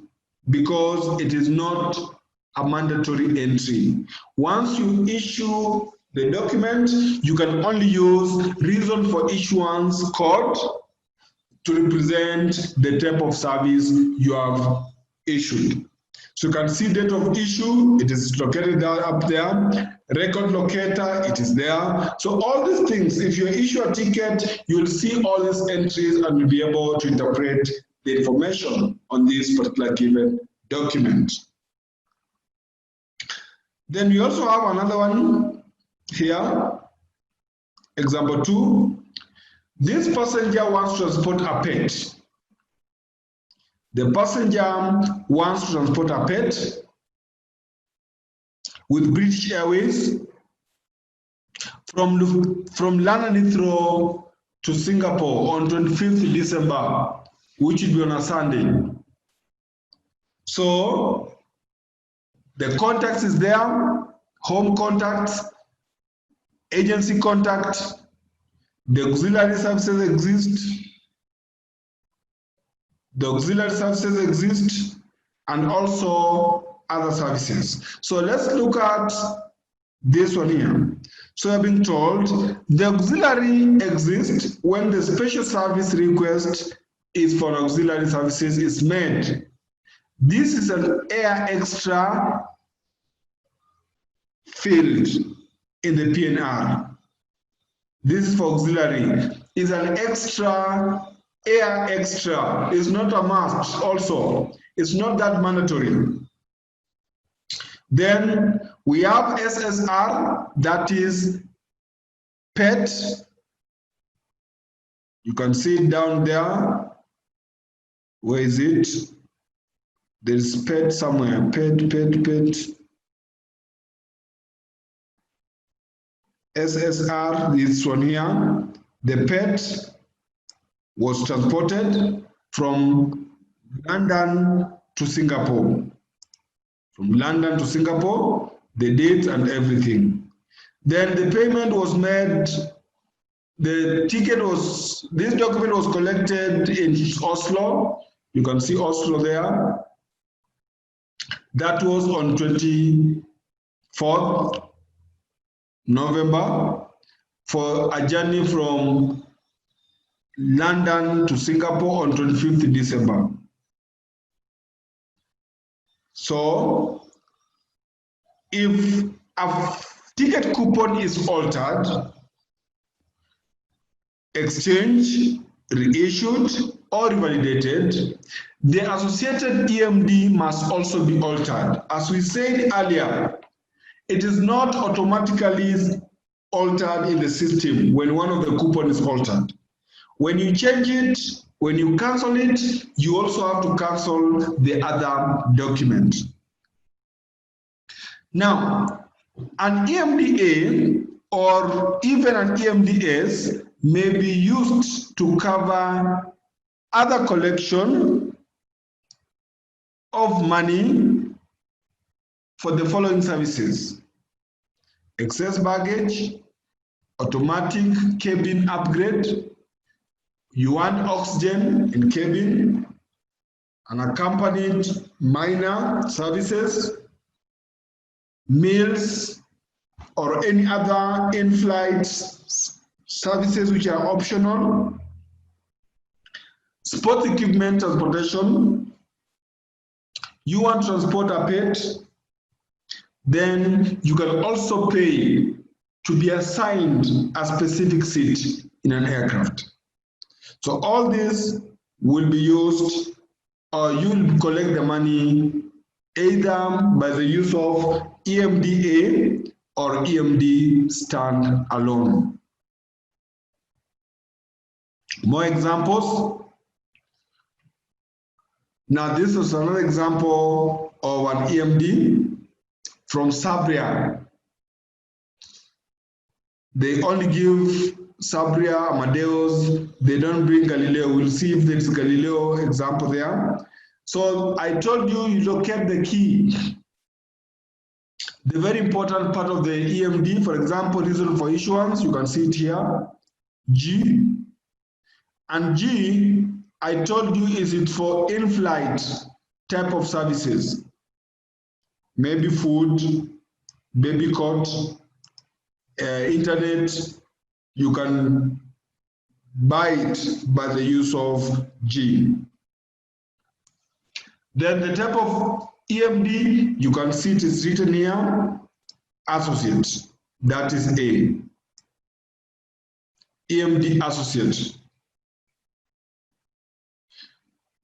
Speaker 3: because it is not a mandatory entry. Once you issue the document, you can only use reason for issuance code to represent the type of service you have issued. So you can see date of issue, it is located there, up there. Record locator, it is there. So all these things, if you issue a ticket, you'll see all these entries and you'll be able to interpret the information on this particular given document. Then we also have another one here, example 2. This passenger wants to transport a pet. The passenger wants to transport a pet with British Airways from London Heathrow to Singapore on 25th December, which will be on a Sunday. So the contacts is there, home contacts, agency contact, the auxiliary services exist, and also other services. So let's look at this one here. So I've been told the auxiliary exists when the special service request is for auxiliary services is made. This is an air extra field in the PNR. This is for auxiliary. It's an extra, air extra. It's not a must also. It's not that mandatory. Then we have SSR, that is pet. You can see it down there. Where is it? There's pet somewhere. Pet. SSR, this one here, the pet was transported from London to Singapore. From London to Singapore, the date and everything. Then the payment was made, the ticket was, this document was collected in Oslo. You can see Oslo there. That was on 24th November for a journey from London to Singapore on 25th December. So if a ticket coupon is altered, exchanged, reissued, or revalidated, the associated EMD must also be altered. As we said earlier, it is not automatically altered in the system when one of the coupons is altered. When you change it, when you cancel it, you also have to cancel the other document. Now, an EMDA or even an EMDS may be used to cover other collection of money for the following services: excess baggage, automatic cabin upgrade, you want oxygen in cabin, unaccompanied minor services, meals, or any other in-flight services which are optional, sports equipment transportation, you want transport a pet, then you can also pay to be assigned a specific seat in an aircraft. So all this will be used, or you'll collect the money either by the use of EMDA or EMD stand alone. More examples. Now this is another example of an EMD from Sabria. They only give Sabria, Amadeus, they don't bring Galileo. We'll see if there's Galileo example there. So I told you, you locate the key. The very important part of the EMD, for example, reason for issuance, you can see it here, G. And G, I told you, is it for in-flight type of services. Maybe food, baby cot, internet, you can buy it by the use of G. Then the type of EMD, you can see it is written here, associate, that is A. EMD associate.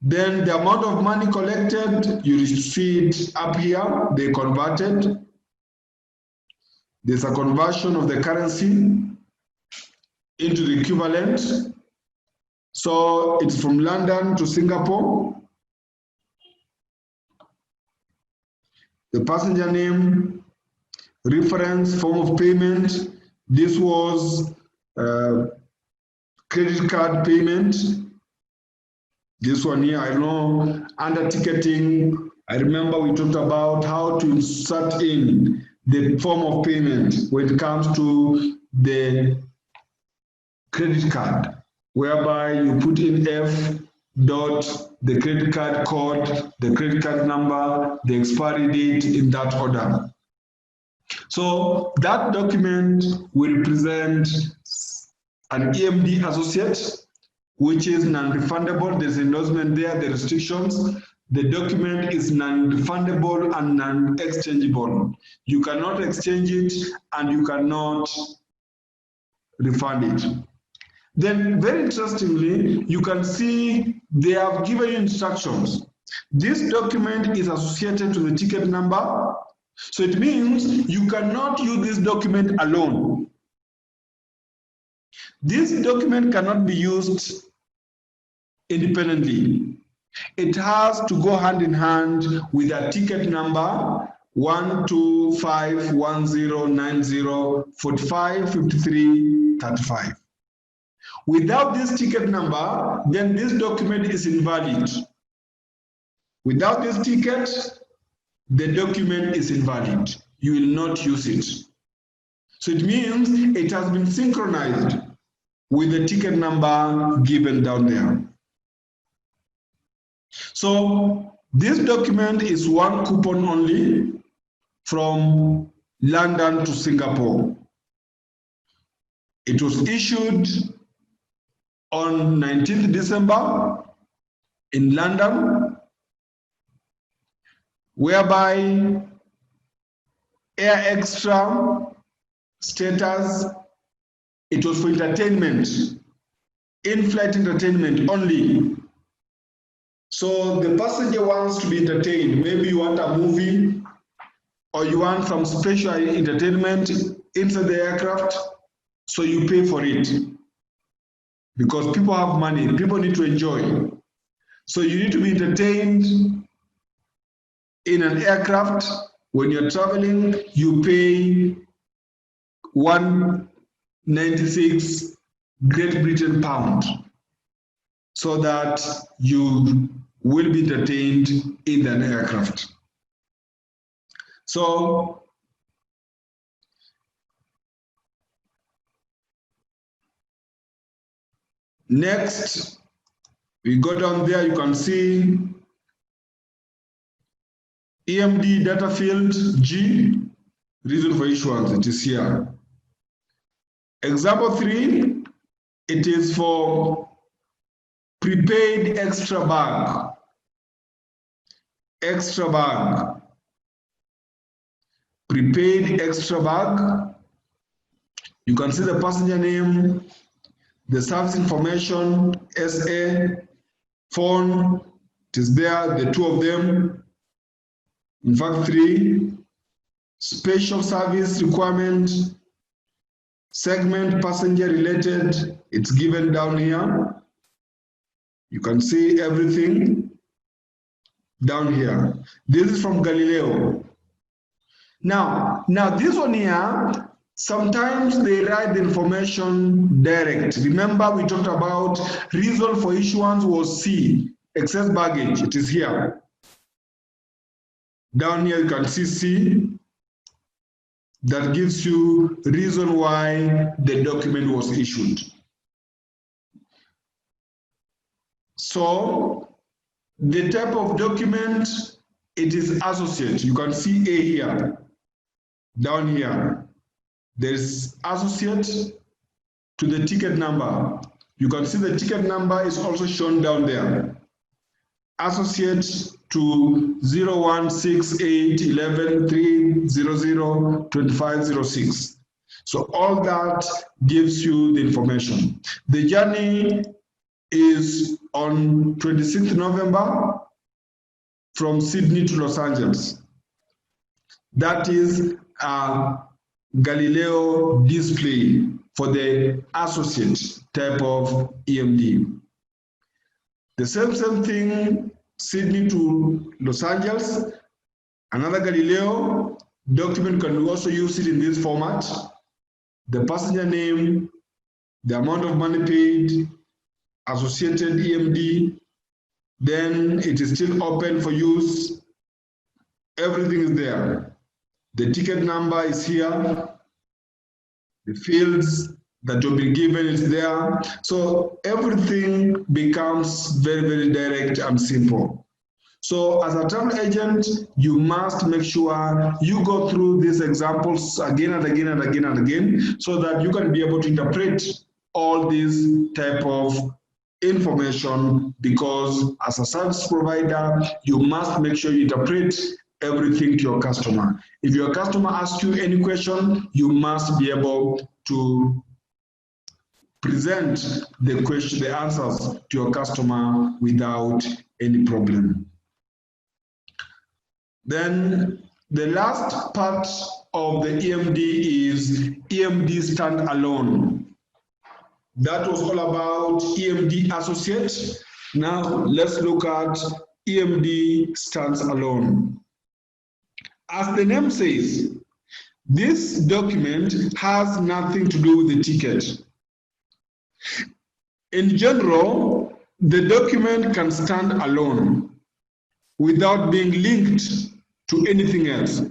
Speaker 3: Then the amount of money collected, you see it up here, they converted. There's a conversion of the currency into the equivalent. So it's from London to Singapore. The passenger name, reference, form of payment. This was credit card payment. This one here, I know, under ticketing, I remember we talked about how to insert in the form of payment when it comes to the credit card, whereby you put in F dot the credit card code, the credit card number, the expiry date in that order. So that document will present an EMD associate, which is non-refundable. There's endorsement there, the restrictions. The document is non-refundable and non-exchangeable. You cannot exchange it and you cannot refund it. Then very interestingly, you can see they have given you instructions. This document is associated to the ticket number. So it means you cannot use this document alone. This document cannot be used independently. It has to go hand in hand with a ticket number 1251090455335. Without this ticket number, then this document is invalid. Without this ticket, the document is invalid. You will not use it. So it means it has been synchronized with the ticket number given down there. So this document is one coupon only from London to Singapore. It was issued on 19th December in London, whereby Air Extra status, it was for entertainment, in-flight entertainment only. So the passenger wants to be entertained. Maybe you want a movie or you want some special entertainment inside the aircraft, so you pay for it. Because people have money, people need to enjoy. So you need to be entertained in an aircraft. When you're traveling, you pay 196 Great Britain pound, so that you will be detained in an aircraft. So next, we go down there, you can see EMD data field G, reason for issuance, it is here. Example 3, it is for prepaid extra bag. Extra bag. Prepaid extra bag. You can see the passenger name, the service information, SA, phone, it is there, the two of them. In fact, 3, special service requirement, segment passenger related, it's given down here. You can see everything down here. This is from Galileo. Now this one here, sometimes they write the information direct. Remember, we talked about reason for issuance was C, excess baggage. It is here. Down here you can see C. That gives you reason why the document was issued. So the type of document, it is associate. You can see A here. Down here, there's associate to the ticket number. You can see the ticket number is also shown down there. Associate to 01681130025006. So all that gives you the information. The journey is on 26th November from Sydney to Los Angeles. That is a Galileo display for the associate type of EMD. The same thing, Sydney to Los Angeles, another Galileo document. Can also use it in this format. The passenger name, the amount of money paid, associated EMD, then it is still open for use. Everything is there. The ticket number is here. The fields that you'll be given is there. So everything becomes very, very direct and simple. So as a travel agent, you must make sure you go through these examples again and again and again and again, so that you can be able to interpret all these type of information, because as a service provider, you must make sure you interpret everything to your customer. If your customer asks you any question, you must be able to present the question, the answers to your customer without any problem. Then the last part of the EMD is EMD standalone. That was all about EMD associate. Now let's look at EMD stands alone. As the name says, this document has nothing to do with the ticket. In general, the document can stand alone without being linked to anything else.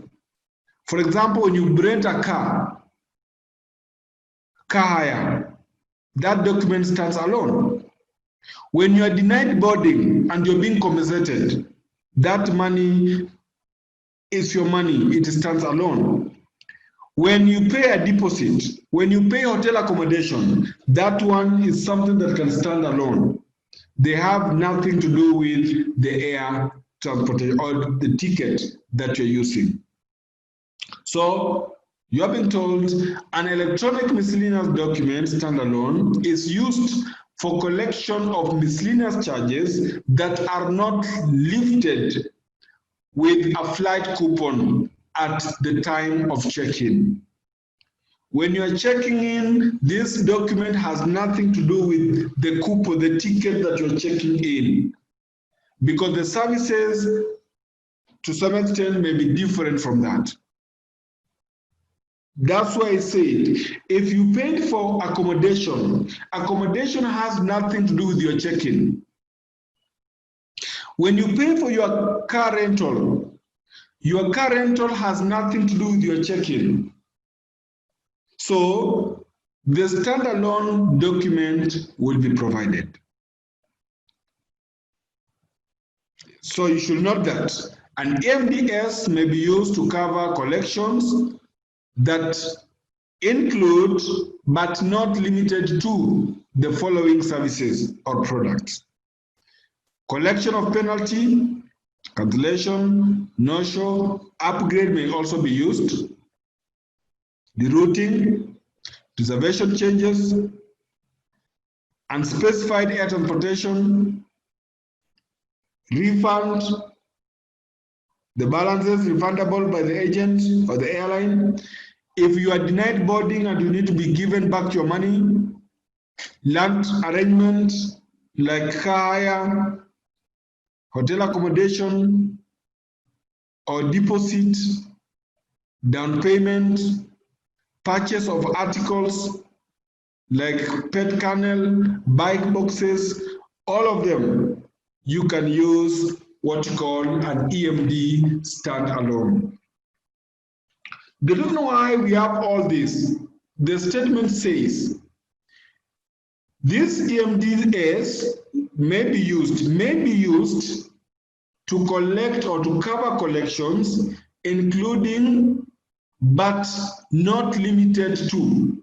Speaker 3: For example, when you rent a car hire, that document stands alone. When you are denied boarding and you're being compensated, that money is your money, it stands alone. When you pay a deposit, when you pay hotel accommodation, that one is something that can stand alone. They have nothing to do with the air transportation or the ticket that you're using. So you have been told an electronic miscellaneous document standalone is used for collection of miscellaneous charges that are not lifted with a flight coupon at the time of check-in. When you are checking in, this document has nothing to do with the coupon, the ticket that you're checking in, because the services to some extent may be different from that. That's why I said, if you paid for accommodation, accommodation has nothing to do with your check-in. When you pay for your car rental has nothing to do with your check-in. So the standalone document will be provided. So you should note that an EMDS may be used to cover collections that include but not limited to the following services or products: collection of penalty, cancellation, no-show, upgrade may also be used, rerouting, reservation changes, unspecified air transportation, refund, the balances refundable by the agent or the airline. If you are denied boarding and you need to be given back your money, land arrangement like car hire, hotel accommodation, or deposit, down payment, purchase of articles like pet kennel, bike boxes, all of them, you can use what you call an EMD standalone. The reason why we have all this, the statement says, this EMDS may be used to collect or to cover collections, including but not limited to.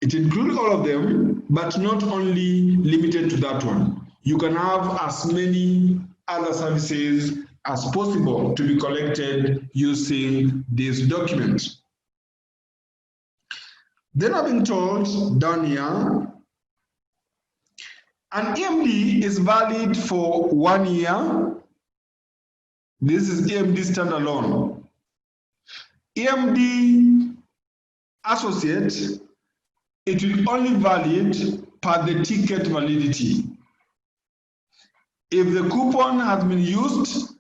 Speaker 3: It includes all of them, but not only limited to that one. You can have as many other services as possible to be collected using this document. Then I've been told down here, an EMD is valid for 1 year. This is EMD standalone. EMD associate, it will only valid per the ticket validity. If the coupon has been used,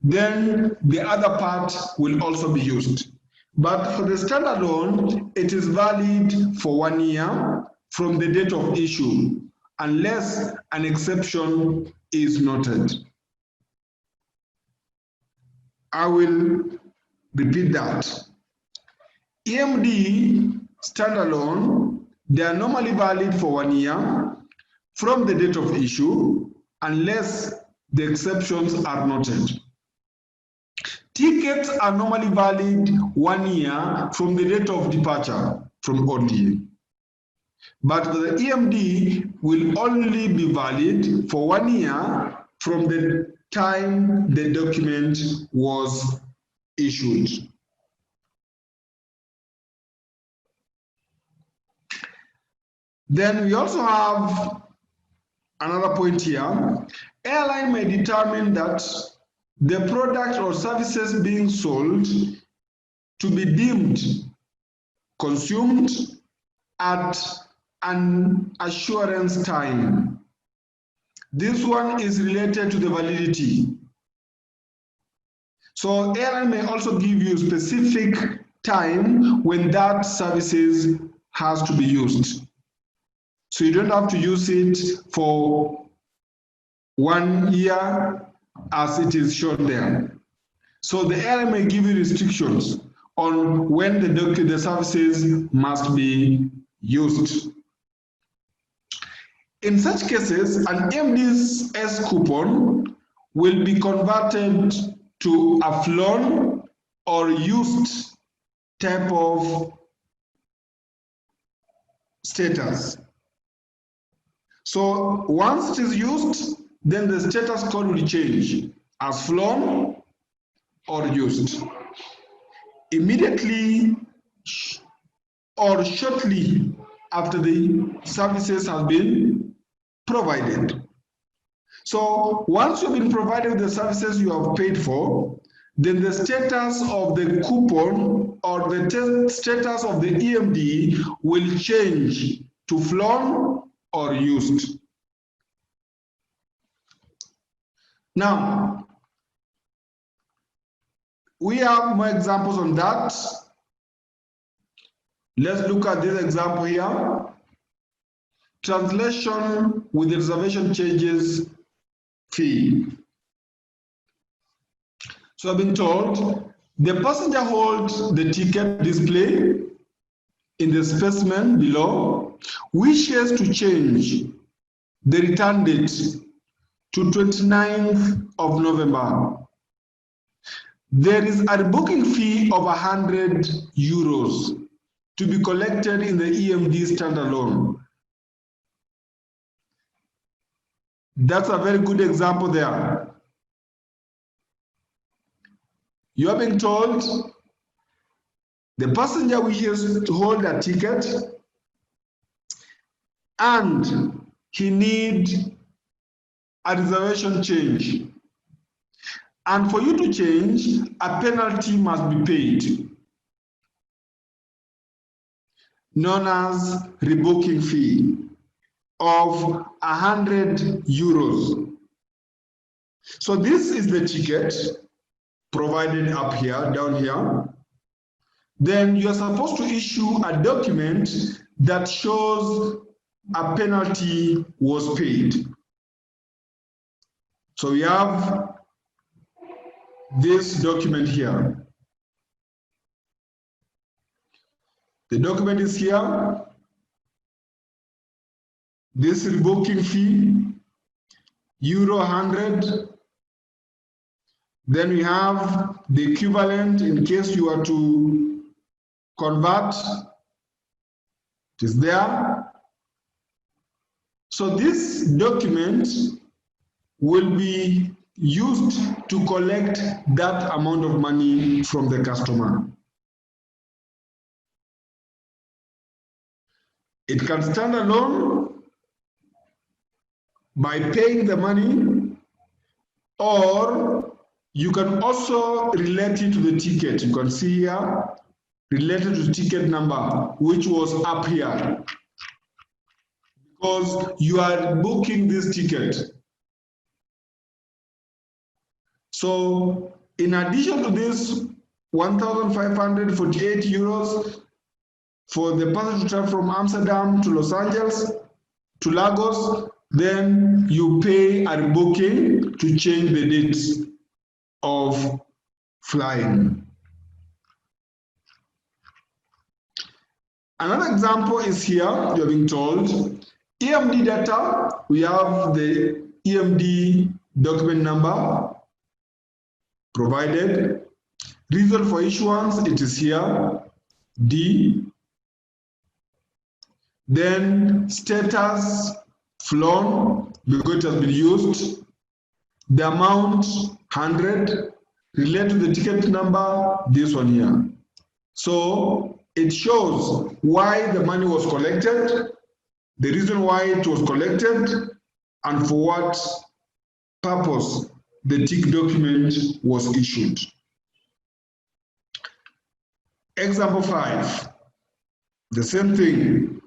Speaker 3: then the other part will also be used. But for the standalone, it is valid for 1 year from the date of issue, unless an exception is noted. I will repeat that. EMD standalone, they are normally valid for 1 year from the date of issue, unless the exceptions are noted. Tickets are normally valid 1 year from the date of departure from ODA. But the EMD will only be valid for 1 year from the time the document was issued. Then we also have another point here. Airline may determine that the product or services being sold to be deemed consumed at an assurance time. This one is related to the validity. So airline may also give you specific time when that services has to be used. So you don't have to use it for 1 year as it is shown there. So the airline may give you restrictions on when the services must be used. In such cases, an EMDS coupon will be converted to a flown or used type of status. So once it is used, then the status code will change as flown or used. Immediately or shortly after the services have been provided. So once you've been provided the services you have paid for, then the status of the coupon or the status of the EMD will change to flown or used. Now, we have more examples on that Let's look at this example here. Translation with the reservation changes fee. So I've been told the passenger holds the ticket display in the specimen below, wishes to change the return date to 29th of November. There is a booking fee of 100 euros to be collected in the EMD standalone. That's a very good example there. You are being told the passenger wishes to hold a ticket and he needs a reservation change. And for you to change, a penalty must be paid, known as rebooking fee of 100 euros. So this is the ticket provided up here, down here. Then you're supposed to issue a document that shows a penalty was paid. So we have this document here. The document is here. This rebooking fee, euro 100. Then we have the equivalent in case you are to convert. It is there. So this document will be used to collect that amount of money from the customer. It can stand alone by paying the money, or you can also relate it to the ticket. You can see here, related to ticket number, which was up here, because you are booking this ticket. So in addition to this 1,548 euros for the passenger to travel from Amsterdam to Los Angeles to Lagos, then you pay a rebooking to change the dates of flying. Another example is here. You're being told EMD data. We have the EMD document number provided. Reason for issuance, it is here, D. Then status, flown, because it has been used. The amount, 100. Relate to the ticket number, this one here. So it shows why the money was collected, the reason why it was collected, and for what purpose the ticket document was issued. Example 5, the same thing.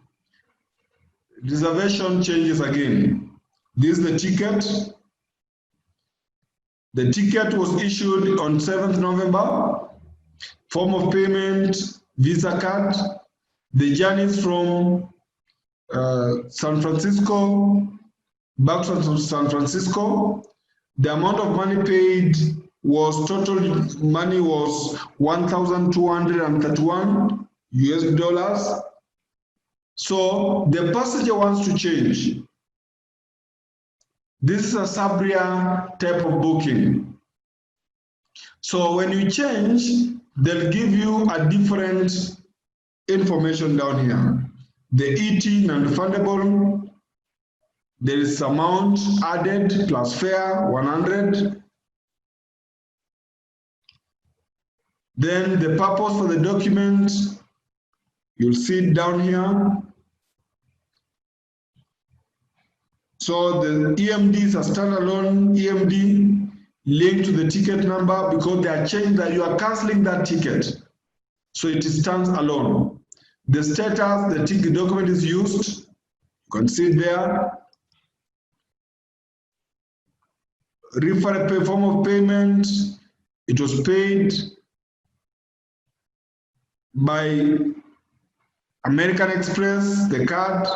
Speaker 3: Reservation changes again. This is the ticket. The ticket was issued on 7th November. Form of payment, Visa card. The journey is from San Francisco back to San Francisco. The amount of money paid was total money was 1,231 US dollars. So the passenger wants to change. This is a Sabria type of booking. So when you change, they'll give you a different information down here. The ET non-refundable, there is amount added plus fare 100. Then the purpose for the document, you'll see it down here. So the EMD is a standalone EMD linked to the ticket number because they are changing that you are canceling that ticket. So it stands alone. The status, the ticket document is used. You can see it there. Refer form of payment. It was paid by American Express, the card,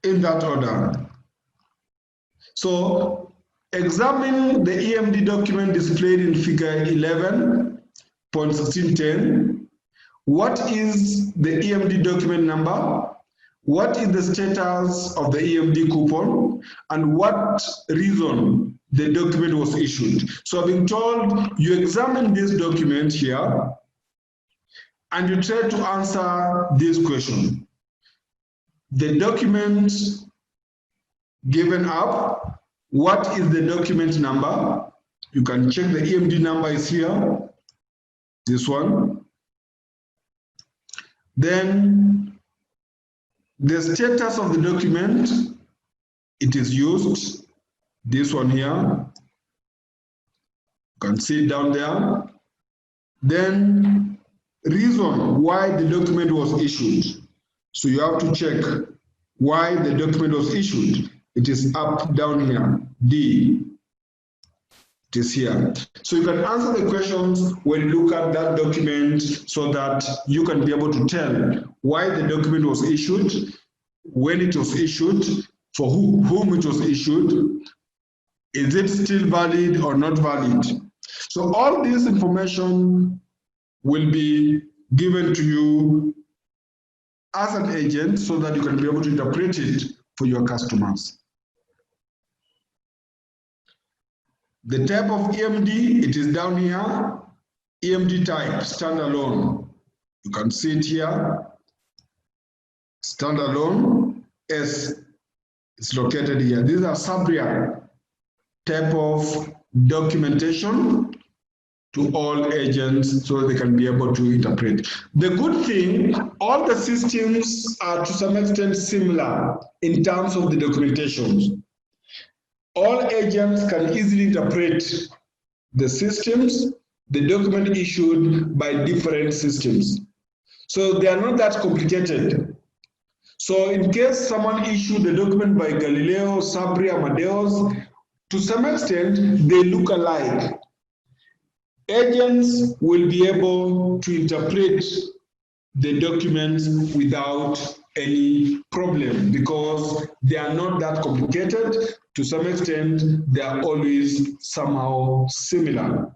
Speaker 3: in that order. So examine the EMD document displayed in figure 11.1610. What is the EMD document number? What is the status of the EMD coupon? And what reason the document was issued? So I've been told you examine this document here and you try to answer this question. The document given up, what is the document number? You can check the EMD number is here, this one. Then the status of the document, it is used, this one here. You can see it down there. Then reason why the document was issued. So you have to check why the document was issued. It is up down here, D. It is here. So you can answer the questions when you look at that document so that you can be able to tell why the document was issued, when it was issued, for whom it was issued, is it still valid or not valid. So all this information will be given to you as an agent so that you can be able to interpret it for your customers. The type of EMD, it is down here, EMD type, standalone. You can see it here, standalone, S, it's located here. These are Sabria type of documentation to all agents so they can be able to interpret. The good thing, all the systems are to some extent similar in terms of the documentation. All agents can easily interpret the systems, the document issued by different systems. So they are not that complicated. So in case someone issued the document by Galileo, Sabri, Amadeus, to some extent, they look alike. Agents will be able to interpret the documents without any problem because they are not that complicated. To some extent, they are always somehow similar.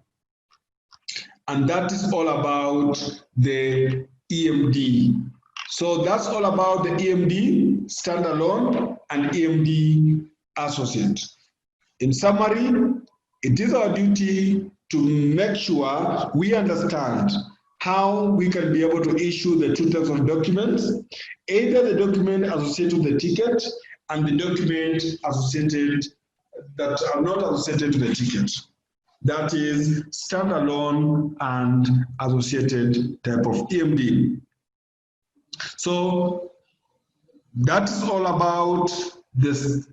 Speaker 3: And that is all about the EMD. So that's all about the EMD standalone and EMD associate. In summary, it is our duty to make sure we understand how we can be able to issue the two types of documents, either the document associated with the ticket and the document associated that are not associated to the ticket. That is standalone and associated type of EMD. So that's all about this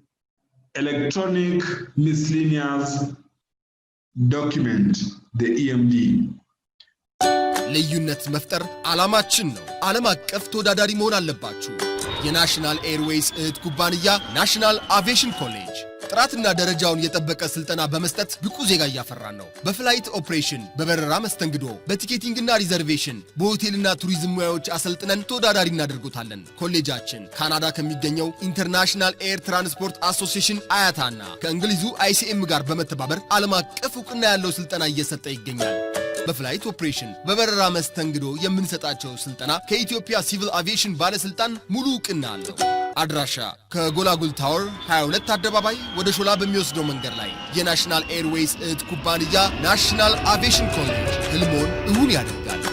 Speaker 3: electronic miscellaneous document, the EMD.
Speaker 2: ልዩነት መፍጠር ዓላማችን ነው። ዓለም አቀፍ ተወዳዳሪ መሆን አለባችሁ። የናሽናል ኤርዌይስ እህት ኩባንያ ናሽናል አቪዬሽን ኮሌጅ ጥራትና ደረጃውን የጠበቀ ስልጠና በመስጠት ብቁ ዜጋ እያፈራን ነው። በፍላይት ኦፕሬሽን፣ በበረራ መስተንግዶ፣ በቲኬቲንግና ሪዘርቬሽን፣ በሆቴልና ቱሪዝም ሙያዎች አሰልጥነን ተወዳዳሪ እናደርጉታለን። ኮሌጃችን ካናዳ ከሚገኘው ኢንተርናሽናል ኤር ትራንስፖርት አሶሲዬሽን አያታና ከእንግሊዙ ICM ጋር በመተባበር ዓለም አቀፍ ዕውቅና ያለው ስልጠና እየሰጠ ይገኛል። በፍላይት ኦፕሬሽን በበረራ መስተንግዶ የምንሰጣቸው ስልጠና ከኢትዮጵያ ሲቪል አቪዬሽን ባለስልጣን ሙሉ ዕውቅና አለው። አድራሻ ከጎላጉል ታወር 22 አደባባይ ወደ ሾላ በሚወስደው መንገድ ላይ የናሽናል ኤርዌይስ እህት ኩባንያ ናሽናል አቪዬሽን ኮሌጅ ህልሞን እውን ያደርጋል።